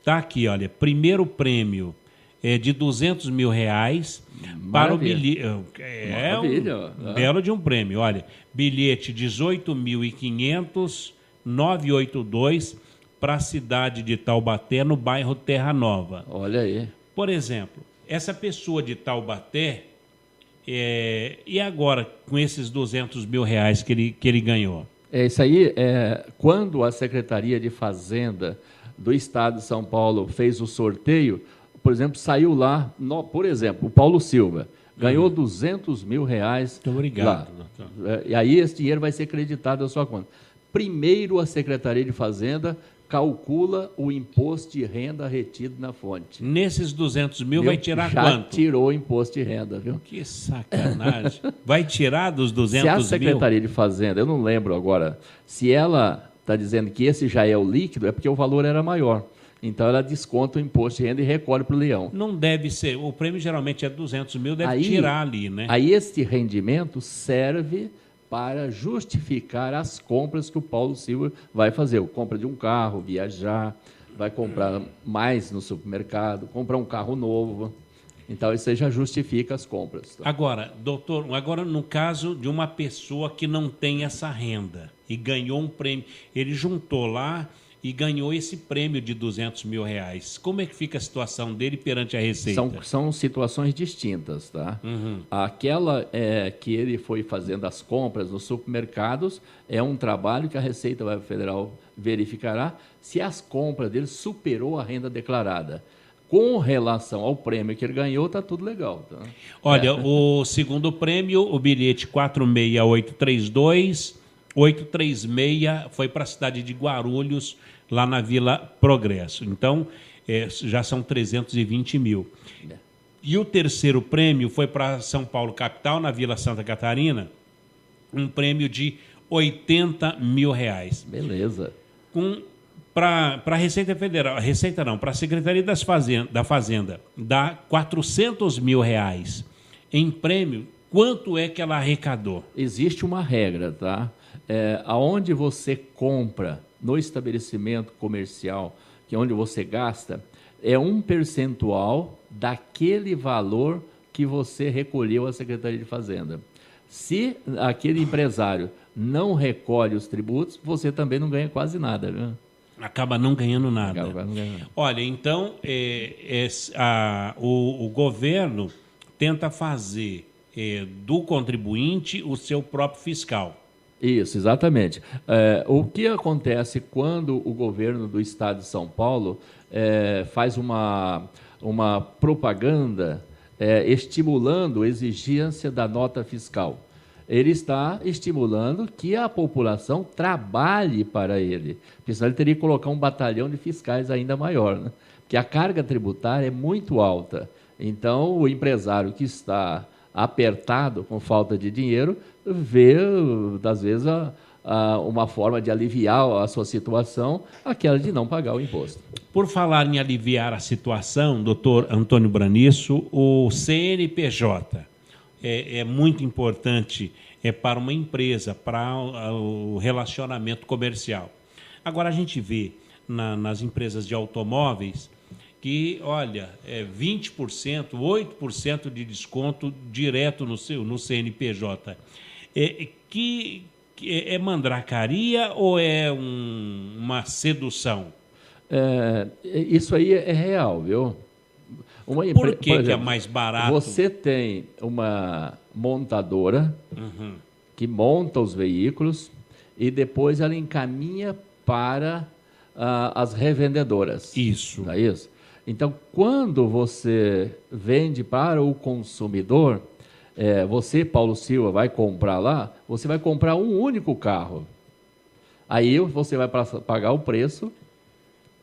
tá aqui, olha, primeiro prêmio de R$200 mil para o bilhete. Um belo de um prêmio, olha. Bilhete 18.500, 982, para a cidade de Taubaté, no bairro Terra Nova. Olha aí. Por exemplo, essa pessoa de Taubaté, e agora com esses R$200 mil que ele ganhou? Isso aí, quando a Secretaria de Fazenda do Estado de São Paulo fez o sorteio, por exemplo, saiu lá, por exemplo, o Paulo Silva ganhou R$200 mil. Muito obrigado, doutor. E aí esse dinheiro vai ser creditado à sua conta. Primeiro, a Secretaria de Fazenda calcula o imposto de renda retido na fonte. Nesses R$200 mil vai tirar já quanto? Tirou o imposto de renda, viu? Que sacanagem. Vai tirar dos R$200 mil? Se a Secretaria de Fazenda, eu não lembro agora, se ela está dizendo que esse já é o líquido, é porque o valor era maior. Então, ela desconta o imposto de renda e recolhe para o leão. Não deve ser. O prêmio geralmente é R$200 mil, deve tirar ali, né? Aí, este rendimento serve para justificar as compras que o Paulo Silva vai fazer. Compra de um carro, viajar, vai comprar mais no supermercado, comprar um carro novo. Então, isso aí já justifica as compras. Tá? Agora, doutor, no caso de uma pessoa que não tem essa renda e ganhou um prêmio, ele juntou lá e ganhou esse prêmio de R$200 mil. Como é que fica a situação dele perante a Receita? São situações distintas, tá? Aquela que ele foi fazendo as compras nos supermercados é um trabalho que a Receita Federal verificará se as compras dele superou a renda declarada. Com relação ao prêmio que ele ganhou, está tudo legal. Tá? Olha, o segundo prêmio, o bilhete 46832, 836 foi para a cidade de Guarulhos, lá na Vila Progresso. Então, já são 320 mil. E o terceiro prêmio foi para São Paulo, capital, na Vila Santa Catarina, um prêmio de R$80 mil. Beleza. Para a Receita Federal, para a Secretaria da Fazenda, dá R$400 mil em prêmio. Quanto é que ela arrecadou? Existe uma regra, tá? Aonde você compra no estabelecimento comercial, que é onde você gasta, é um percentual daquele valor que você recolheu à Secretaria de Fazenda. Se aquele empresário não recolhe os tributos, você também não ganha quase nada, né? Acaba não ganhando nada. Olha, então, o governo tenta fazer do contribuinte o seu próprio fiscal. Isso, exatamente. O que acontece quando o governo do Estado de São Paulo faz uma propaganda estimulando a exigência da nota fiscal? Ele está estimulando que a população trabalhe para ele, porque senão ele teria que colocar um batalhão de fiscais ainda maior, né? Porque a carga tributária é muito alta. Então, o empresário que está apertado, com falta de dinheiro, vê, às vezes, uma forma de aliviar a sua situação, aquela de não pagar o imposto. Por falar em aliviar a situação, doutor Antônio Braniço, o CNPJ é muito importante para uma empresa, para o relacionamento comercial. Agora, a gente vê nas empresas de automóveis que, olha, 20%, 8% de desconto direto no CNPJ. É mandracaria ou é uma sedução? Isso aí é real, viu? Por que é mais barato? Você tem uma montadora que monta os veículos e depois ela encaminha para as revendedoras. Isso. Não é isso? Então, quando você vende para o consumidor, você, Paulo Silva, vai comprar lá, você vai comprar um único carro. Aí você vai pagar o preço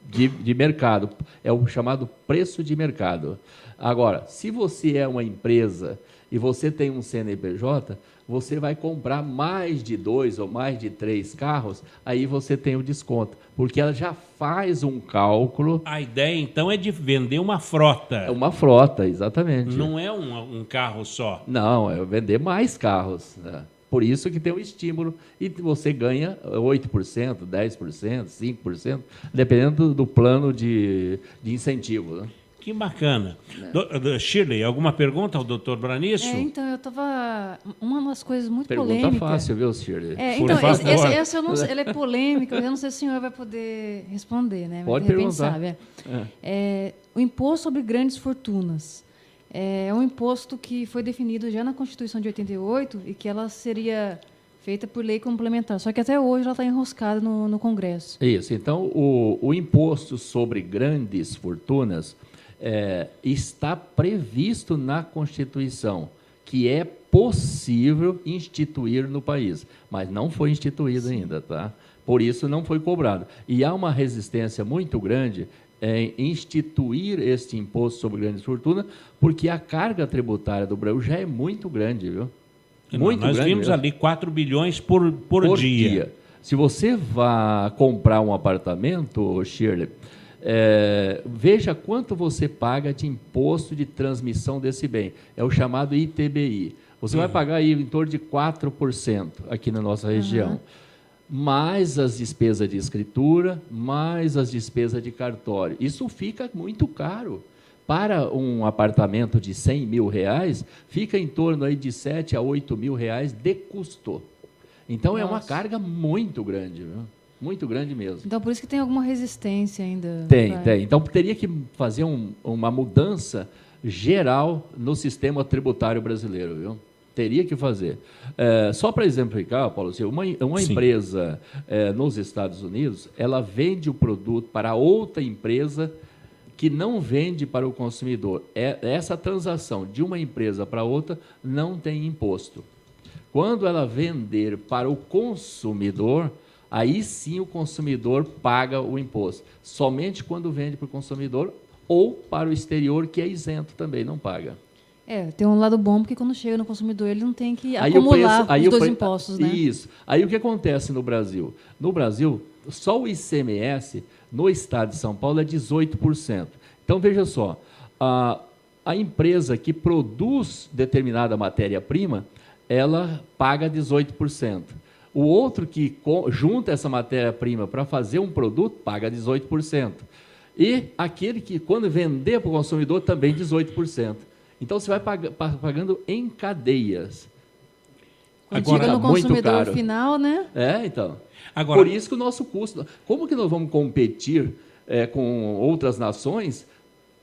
de mercado, é o chamado preço de mercado. Agora, se você é uma empresa e você tem um CNPJ, você vai comprar mais de 2 ou mais de 3 carros, aí você tem o desconto, porque ela já faz um cálculo. A ideia, então, é de vender uma frota. É uma frota, exatamente. Não é um carro só. Não, é vender mais carros, né? Por isso que tem um estímulo e você ganha 8%, 10%, 5%, dependendo do plano de incentivo, né? Que bacana. Shirley, alguma pergunta ao doutor Braniço? Então, eu estava... Uma das coisas muito polêmicas... Pergunta fácil, viu, Shirley? Então, essa eu não sei, ela é polêmica, eu não sei se o senhor vai poder responder, né? Mas pode de repente perguntar. Sabe. O imposto sobre grandes fortunas é um imposto que foi definido já na Constituição de 88 e que ela seria feita por lei complementar. Só que até hoje ela está enroscada no Congresso. Isso. Então, o imposto sobre grandes fortunas está previsto na Constituição, que é possível instituir no país, mas não foi instituído ainda, tá? Por isso não foi cobrado. E há uma resistência muito grande em instituir este imposto sobre grandes fortunas, porque a carga tributária do Brasil já é muito grande, viu? Muito Nós grande vimos mesmo. Ali 4 bilhões por dia. Se você vai comprar um apartamento, Shirley, veja quanto você paga de imposto de transmissão desse bem. É o chamado ITBI. Você vai pagar aí em torno de 4% aqui na nossa região. Mais as despesas de escritura, mais as despesas de cartório. Isso fica muito caro. Para um apartamento de R$100 mil, fica em torno aí de R$7 a R$8 mil de custo. Então, é uma carga muito grande, viu? Muito grande mesmo. Então, por isso que tem alguma resistência ainda. Tem. Então, teria que fazer uma mudança geral no sistema tributário brasileiro, viu? Teria que fazer. Só para exemplificar, Paulo Silva, uma empresa nos Estados Unidos, ela vende o produto para outra empresa que não vende para o consumidor. Essa transação de uma empresa para outra não tem imposto. Quando ela vender para o consumidor, aí sim o consumidor paga o imposto. Somente quando vende para o consumidor ou para o exterior, que é isento também, não paga. Tem um lado bom, porque quando chega no consumidor, ele não tem que acumular os dois impostos, né? Isso. Aí o que acontece no Brasil? No Brasil, só o ICMS, no estado de São Paulo, é 18%. Então, veja só, a empresa que produz determinada matéria-prima, ela paga 18%. O outro que junta essa matéria-prima para fazer um produto, paga 18%. E aquele que, quando vender para o consumidor, também 18%. Então, você vai pagando em cadeias. Quando chega no consumidor final, né? Então. Agora, por isso que o nosso custo... Como que nós vamos competir com outras nações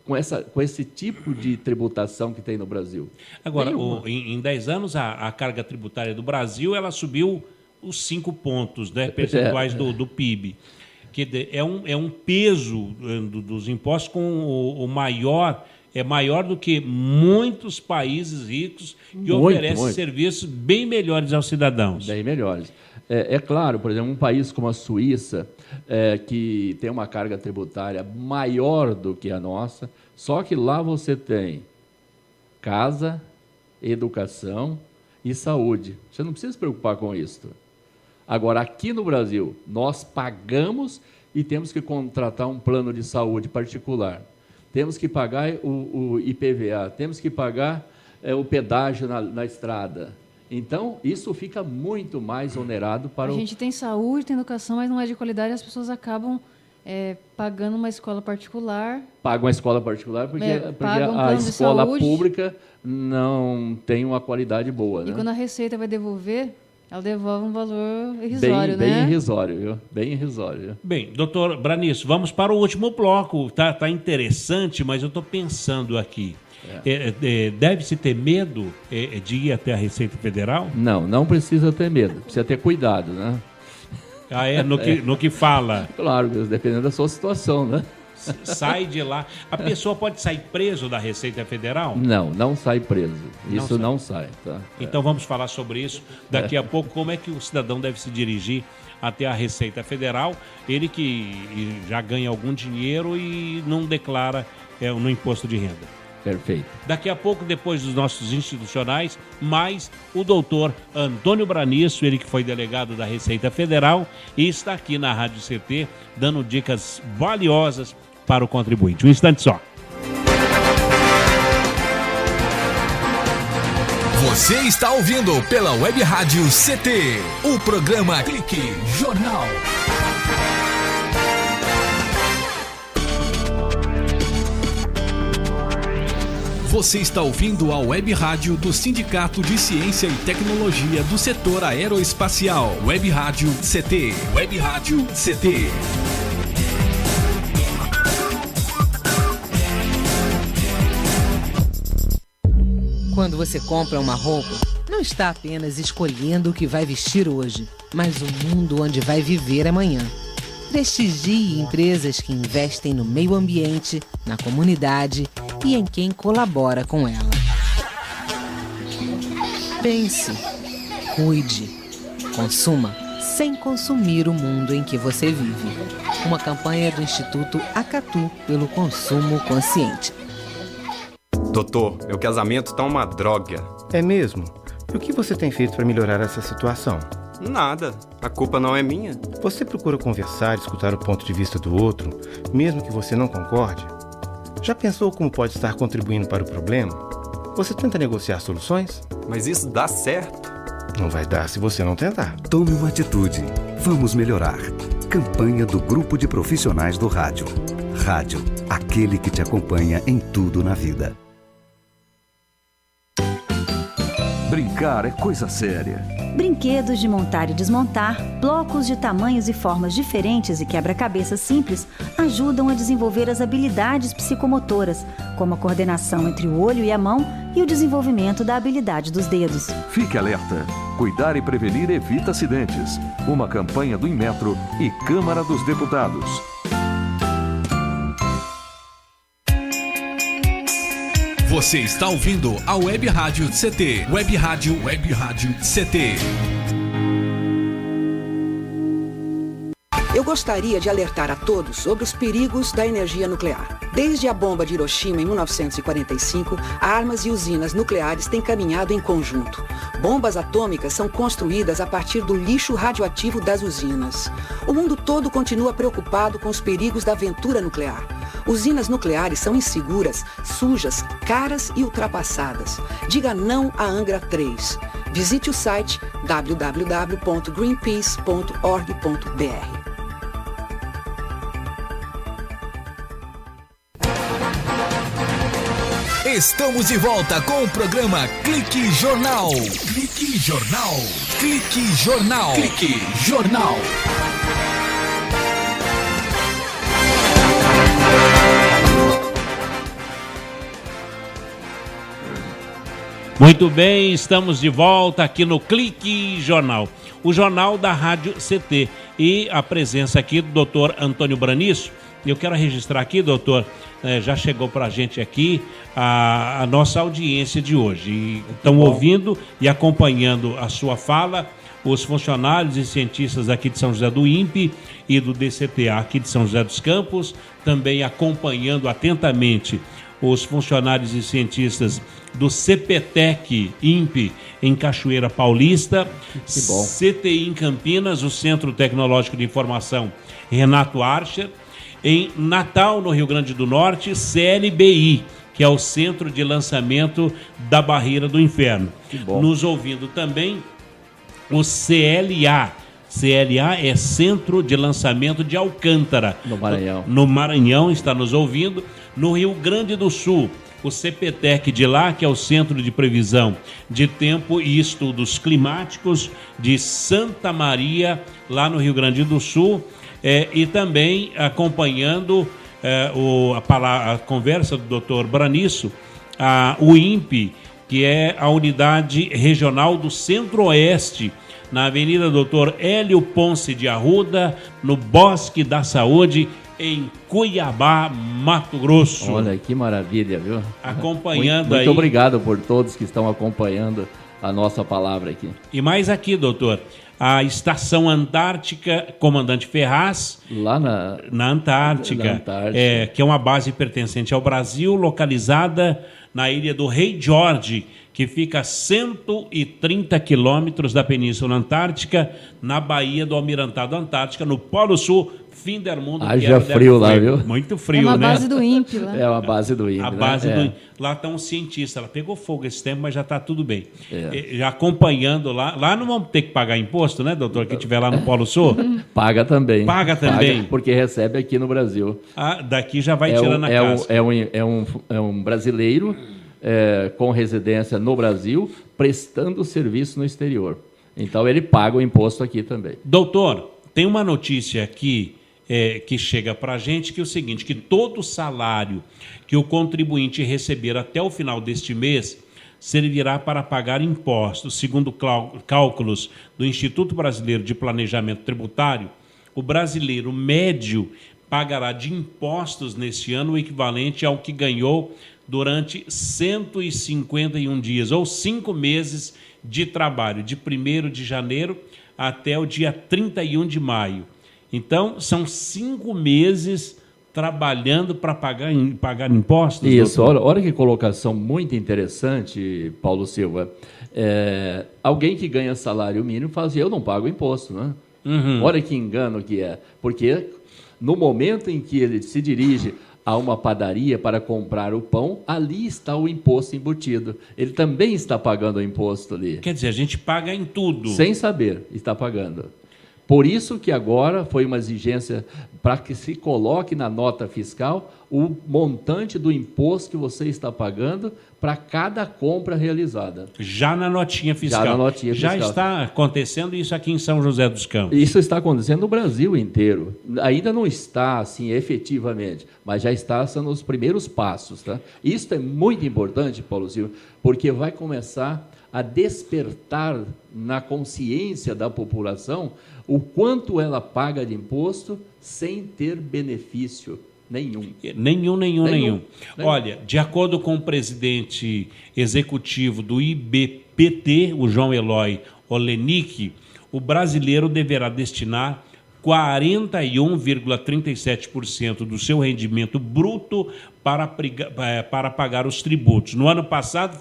com esse tipo de tributação que tem no Brasil? Agora, em 10 anos, a carga tributária do Brasil ela subiu os 5 pontos, né, percentuais do PIB. Que é um peso dos impostos com o maior, é maior do que muitos países ricos que oferecem serviços bem melhores aos cidadãos. Bem melhores. É claro, por exemplo, um país como a Suíça, que tem uma carga tributária maior do que a nossa, só que lá você tem casa, educação e saúde. Você não precisa se preocupar com isso. Agora, aqui no Brasil, nós pagamos e temos que contratar um plano de saúde particular. Temos que pagar o IPVA, temos que pagar o pedágio na estrada. Então, isso fica muito mais onerado para A gente tem saúde, tem educação, mas não é de qualidade, as pessoas acabam pagando uma escola particular. Pagam uma escola particular porque a escola pública não tem uma qualidade boa. E né? quando a Receita vai devolver, ela devolve um valor irrisório, né? Bem irrisório, viu? Bem irrisório. Viu? Bem, doutor Braniço, vamos para o último bloco. Tá interessante, mas eu estou pensando aqui. Deve-se ter medo de ir até a Receita Federal? Não precisa ter medo. Precisa ter cuidado, né? No que fala. Claro, dependendo da sua situação, né? Sai de lá. A pessoa pode sair preso da Receita Federal? Não sai preso. Isso não sai. Tá? Então vamos falar sobre isso daqui a pouco. Como é que o cidadão deve se dirigir até a Receita Federal? Ele que já ganha algum dinheiro e não declara no imposto de renda. Perfeito. Daqui a pouco, depois dos nossos institucionais, mais o doutor Antônio Braniço, ele que foi delegado da Receita Federal e está aqui na Rádio CT dando dicas valiosas para o contribuinte. Um instante só. Você está ouvindo pela Web Rádio CT, o programa Clique Jornal. Você está ouvindo a Web Rádio do Sindicato de Ciência e Tecnologia do Setor Aeroespacial. Web Rádio CT. Web Rádio CT. Quando você compra uma roupa, não está apenas escolhendo o que vai vestir hoje, mas o mundo onde vai viver amanhã. Prestigie empresas que investem no meio ambiente, na comunidade e em quem colabora com ela. Pense, cuide, consuma sem consumir o mundo em que você vive. Uma campanha do Instituto Acatu pelo consumo consciente. Doutor, meu casamento tá uma droga. É mesmo? E o que você tem feito para melhorar essa situação? Nada. A culpa não é minha. Você procura conversar e escutar o ponto de vista do outro, mesmo que você não concorde? Já pensou como pode estar contribuindo para o problema? Você tenta negociar soluções? Mas isso dá certo. Não vai dar se você não tentar. Tome uma atitude. Vamos melhorar. Campanha do Grupo de Profissionais do Rádio. Rádio, aquele que te acompanha em tudo na vida. Brincar é coisa séria. Brinquedos de montar e desmontar, blocos de tamanhos e formas diferentes e quebra-cabeças simples ajudam a desenvolver as habilidades psicomotoras, como a coordenação entre o olho e a mão e o desenvolvimento da habilidade dos dedos. Fique alerta. Cuidar e prevenir evita acidentes. Uma campanha do Inmetro e Câmara dos Deputados. Você está ouvindo a Web Rádio CT. Web Rádio CT. Eu gostaria de alertar a todos sobre os perigos da energia nuclear. Desde a bomba de Hiroshima em 1945, armas e usinas nucleares têm caminhado em conjunto. Bombas atômicas são construídas a partir do lixo radioativo das usinas. O mundo todo continua preocupado com os perigos da aventura nuclear. Usinas nucleares são inseguras, sujas, caras e ultrapassadas. Diga não à Angra 3. Visite o site www.greenpeace.org.br. Estamos de volta com o programa Clique Jornal. Clique Jornal. Clique Jornal. Clique Jornal. Muito bem, estamos de volta aqui no Clique Jornal, o jornal da Rádio CT. E a presença aqui do doutor Antônio Braniço. Eu quero registrar aqui, doutor, já chegou para a gente aqui a nossa audiência de hoje. E estão ouvindo e acompanhando a sua fala os funcionários e cientistas aqui de São José do INPE e do DCTA aqui de São José dos Campos, também acompanhando atentamente os funcionários e cientistas do CPTEC INPE em Cachoeira Paulista, CTI em Campinas, o Centro Tecnológico de Informação Renato Archer, em Natal, no Rio Grande do Norte, CLBI, que é o Centro de Lançamento da Barreira do Inferno. Nos ouvindo também o CLA. CLA é Centro de Lançamento de Alcântara. No Maranhão. No Maranhão está nos ouvindo. No Rio Grande do Sul, o CPTEC de lá, que é o Centro de Previsão de Tempo e Estudos Climáticos de Santa Maria, lá no Rio Grande do Sul. E também acompanhando a conversa do Dr. Braniço, o INPE, que é a Unidade Regional do Centro-Oeste, na Avenida Dr. Hélio Ponce de Arruda, no Bosque da Saúde, em Cuiabá, Mato Grosso. Olha, que maravilha, viu? Acompanhando muito aí. Muito obrigado por todos que estão acompanhando a nossa palavra aqui. E mais aqui, doutor, a Estação Antártica Comandante Ferraz, lá na Antártica, que é uma base pertencente ao Brasil, localizada na ilha do Rei George, que fica a 130 quilômetros da Península Antártica, na Baía do Almirantado Antártica, no Polo Sul, fim do mundo. Haja frio lá, viu? Muito frio, né? É uma base do INPE lá. É uma base do INPE. A base do INPE. Lá está um cientista, ela pegou fogo esse tempo, mas já está tudo bem. Já acompanhando lá. Lá não vamos ter que pagar imposto, né, doutor? Quem estiver lá no Polo Sul? Paga também. Paga também. Paga, porque recebe aqui no Brasil. Daqui já vai tirando a casa. É um brasileiro com residência no Brasil, prestando serviço no exterior. Então ele paga o imposto aqui também. Doutor, tem uma notícia aqui que chega para a gente, que é o seguinte, que todo salário que o contribuinte receber até o final deste mês servirá para pagar impostos. Segundo cálculos do Instituto Brasileiro de Planejamento Tributário, o brasileiro médio pagará de impostos neste ano o equivalente ao que ganhou durante 151 dias, ou 5 meses de trabalho, de 1º de janeiro até o dia 31 de maio. Então, são 5 meses trabalhando para pagar impostos? Isso, olha que colocação muito interessante, Paulo Silva. Alguém que ganha salário mínimo fala assim, eu não pago imposto, né? Olha que engano que é. Porque no momento em que ele se dirige a uma padaria para comprar o pão, ali está o imposto embutido. Ele também está pagando o imposto ali. Quer dizer, a gente paga em tudo. Sem saber, está pagando. Por isso que agora foi uma exigência para que se coloque na nota fiscal o montante do imposto que você está pagando para cada compra realizada. Já na notinha fiscal. Já na notinha fiscal. Já está acontecendo isso aqui em São José dos Campos. Isso está acontecendo no Brasil inteiro. Ainda não está assim efetivamente, mas já está sendo os primeiros passos. Tá? Isso é muito importante, Paulo Silva, porque vai começar a despertar na consciência da população o quanto ela paga de imposto sem ter benefício nenhum. Nenhum. Olha, de acordo com o presidente executivo do IBPT, o João Eloy Olenik, o brasileiro deverá destinar 41,37% do seu rendimento bruto para pagar os tributos. No ano passado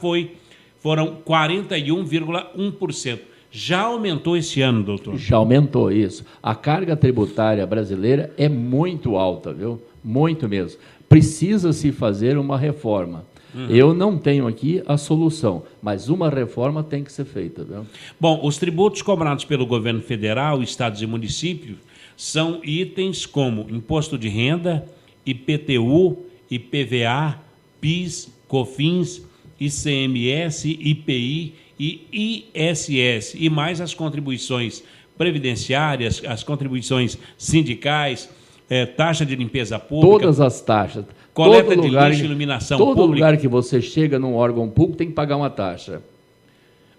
foram 41,1%. Já aumentou esse ano, doutor? Já aumentou isso. A carga tributária brasileira é muito alta, viu? Muito mesmo. Precisa-se fazer uma reforma. Eu não tenho aqui a solução, mas uma reforma tem que ser feita, viu? Bom, os tributos cobrados pelo governo federal, estados e municípios são itens como imposto de renda, IPTU, IPVA, PIS, COFINS, ICMS, IPI e ISS, e mais as contribuições previdenciárias, as contribuições sindicais, taxa de limpeza pública. Todas as taxas. Coleta de lixo, iluminação pública. Todo lugar que você chega num órgão público tem que pagar uma taxa.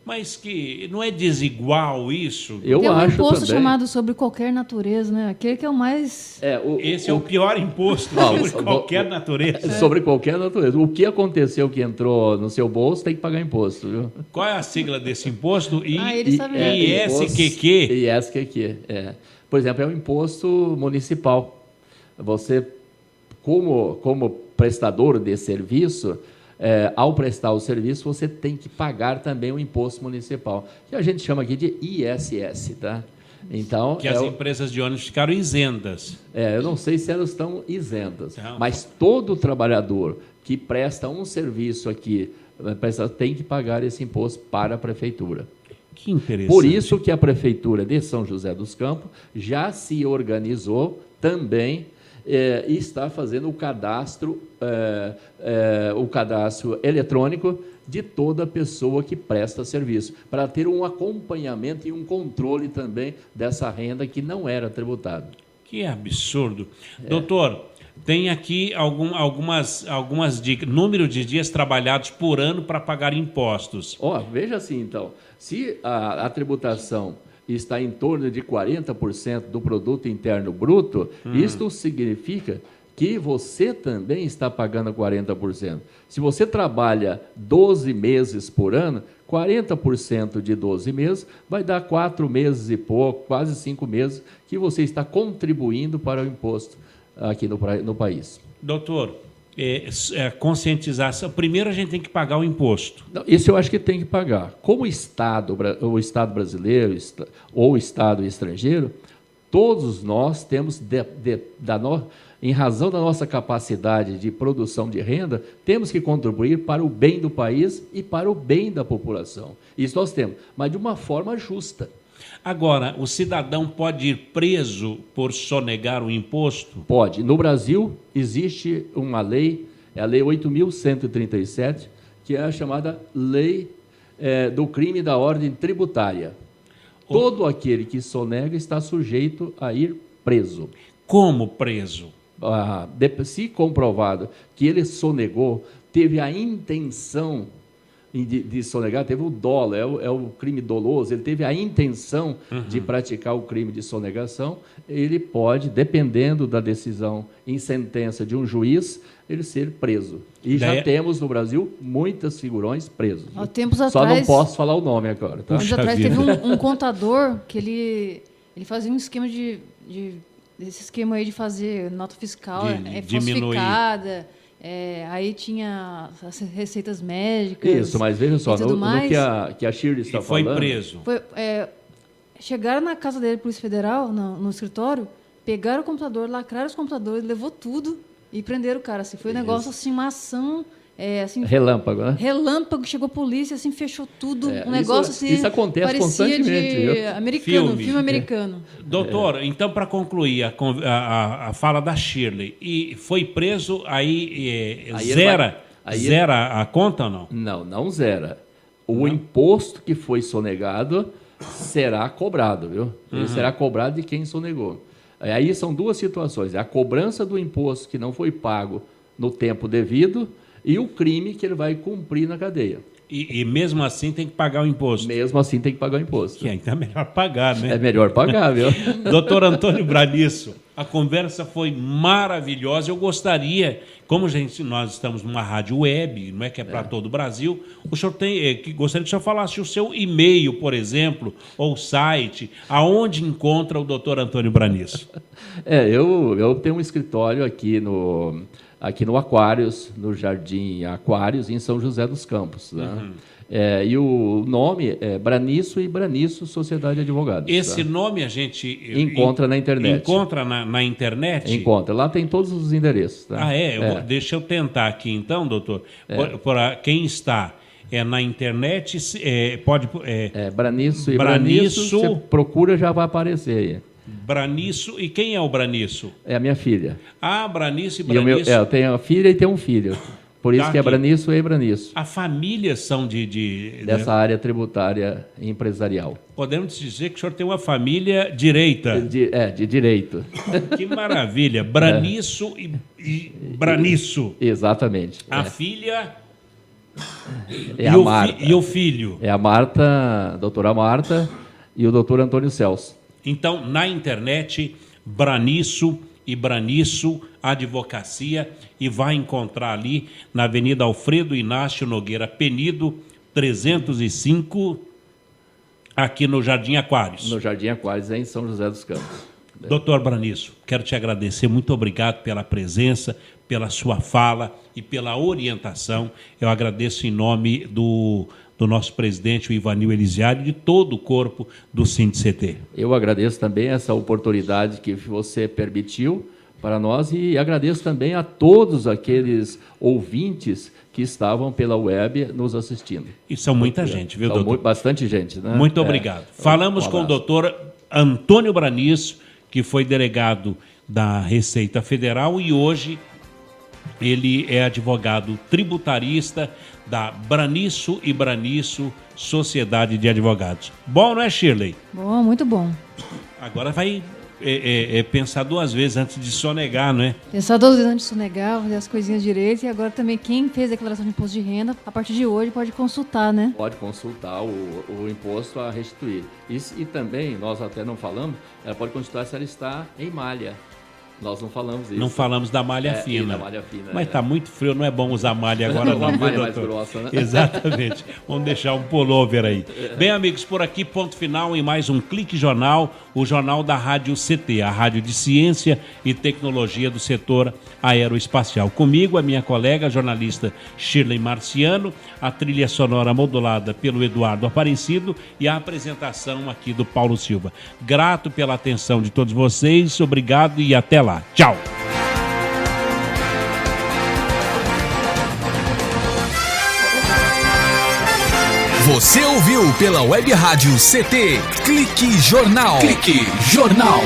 Mas que não é desigual isso? Eu Tem um acho imposto também. chamado sobre qualquer natureza, né? Aquele que é o mais... Esse é o pior imposto sobre qualquer natureza. Sobre qualquer natureza. O que aconteceu que entrou no seu bolso tem que pagar imposto, viu? Qual é a sigla desse imposto? Ele sabe. ISQQ. ISQQ, Por exemplo, é um imposto municipal. Você, como prestador de serviço, ao prestar o serviço, você tem que pagar também o imposto municipal, que a gente chama aqui de ISS, tá? Então, Que as empresas de ônibus ficaram isentas. eu não sei se elas estão isentas, mas todo trabalhador que presta um serviço aqui tem que pagar esse imposto para a prefeitura. Que interessante. Por isso que a prefeitura de São José dos Campos já se organizou também e está fazendo o cadastro eletrônico de toda pessoa que presta serviço, para ter um acompanhamento e um controle também dessa renda que não era tributada. Que absurdo. Doutor, tem aqui algumas dicas. Número de dias trabalhados por ano para pagar impostos. Veja assim, então, se a tributação está em torno de 40% do produto interno bruto, isto significa que você também está pagando 40%. Se você trabalha 12 meses por ano, 40% de 12 meses vai dar 4 meses e pouco, quase 5 meses, que você está contribuindo para o imposto aqui no país. Doutor, conscientização. Primeiro a gente tem que pagar o imposto. Isso eu acho que tem que pagar. Como o Estado brasileiro ou o Estado estrangeiro, todos nós temos, em razão da nossa capacidade de produção de renda, temos que contribuir para o bem do país e para o bem da população. Isso nós temos, mas de uma forma justa. Agora, o cidadão pode ir preso por sonegar o imposto? Pode. No Brasil, existe uma lei, é a Lei 8.137, que é a chamada Lei do Crime da Ordem Tributária. Todo aquele que sonega está sujeito a ir preso. Como preso? Se comprovado que ele sonegou, teve a intenção de sonegar, teve o dolo, é o crime doloso, ele teve a intenção de praticar o crime de sonegação, ele pode, dependendo da decisão em sentença de um juiz, ele ser preso. E já temos no Brasil muitos figurões presos. Só não posso falar o nome agora. Tá? Anos atrás teve um contador que ele fazia um esquema esse esquema aí de fazer nota fiscal falsificada. Aí tinha as receitas médicas. Isso, mas veja só, no que a Shirley está falando... Foi preso. Chegaram na casa dele, Polícia Federal, no escritório, pegaram o computador, lacraram os computadores, levou tudo e prenderam o cara. Assim, foi um negócio, assim, uma ação... relâmpago, né? Relâmpago, chegou a polícia, assim, fechou tudo. Um negócio assim. Isso acontece constantemente. Filme americano. Doutor, então, para concluir a fala da Shirley, e foi preso, aí zera a conta ou não? Não zera. O imposto que foi sonegado será cobrado, viu? Ele será cobrado de quem sonegou. Aí são duas situações: a cobrança do imposto que não foi pago no tempo devido e o crime que ele vai cumprir na cadeia. E mesmo assim tem que pagar o imposto? Mesmo assim tem que pagar o imposto. Então é melhor pagar, né? É melhor pagar, viu? Doutor Antônio Branisso, a conversa foi maravilhosa. Eu gostaria, como nós estamos numa rádio web, não é que é para todo o Brasil, o senhor gostaria que o senhor falasse o seu e-mail, por exemplo, ou site, aonde encontra o doutor Antônio Branisso? Eu tenho um escritório aqui no Aquários, no Jardim Aquários, em São José dos Campos. Né? E o nome é Branisso e Branisso Sociedade de Advogados. Esse nome a gente... encontra na internet. Encontra na internet? Encontra. Lá tem todos os endereços. Tá? Deixa eu tentar aqui, então, doutor. Para quem está na internet, pode... Branisso e Branisso, você procura, já vai aparecer aí. Branisso, e quem é o Branisso? É a minha filha. Branisso e Branisso. Eu tenho a filha e tenho um filho. Por isso que é Branisso e Branisso. A família são dessa área tributária e empresarial. Podemos dizer que o senhor tem uma família direita. De direito. Que maravilha. Branisso e Branisso. Exatamente. A filha... E o filho? É a Marta, a doutora Marta e o doutor Antônio Celso. Então, na internet, Branisso e Branisso Advocacia, e vai encontrar ali na Avenida Alfredo Inácio Nogueira Penido, 305, aqui no Jardim Aquários. No Jardim Aquários, em São José dos Campos. Doutor Branisso, quero te agradecer, muito obrigado pela presença, pela sua fala e pela orientação. Eu agradeço em nome do nosso presidente, o Ivanil Elisiário, e de todo o corpo do SINDICT. Eu agradeço também essa oportunidade que você permitiu para nós e agradeço também a todos aqueles ouvintes que estavam pela web nos assistindo. E são muita gente, viu, doutor? Bastante gente, né? Muito obrigado. Falamos com o doutor Antônio Branisso, que foi delegado da Receita Federal e hoje ele é advogado tributarista da Branisso e Branisso Sociedade de Advogados. Bom, não é, Shirley? Bom, muito bom. Agora vai pensar duas vezes antes de sonegar, não é? Pensar duas vezes antes de sonegar, fazer as coisinhas direito. E agora também quem fez a declaração de imposto de renda, a partir de hoje pode consultar, né? Pode consultar o imposto a restituir. E também, nós até não falamos, ela pode consultar se ela está em malha. Nós não falamos isso. Não falamos da malha fina. Da malha fina. Mas está muito frio, não é bom usar malha agora não, viu, doutor? Mais grossa, né? Exatamente. Vamos deixar um pullover aí. Bem, amigos, por aqui, ponto final em mais um Clique Jornal, o jornal da Rádio CT, a rádio de ciência e tecnologia do setor aeroespacial. Comigo, a minha colega, a jornalista Shirley Marciano, a trilha sonora modulada pelo Eduardo Aparecido e a apresentação aqui do Paulo Silva. Grato pela atenção de todos vocês, obrigado e até lá. Tchau! Você ouviu pela Web Rádio CT Clique Jornal. Clique Jornal.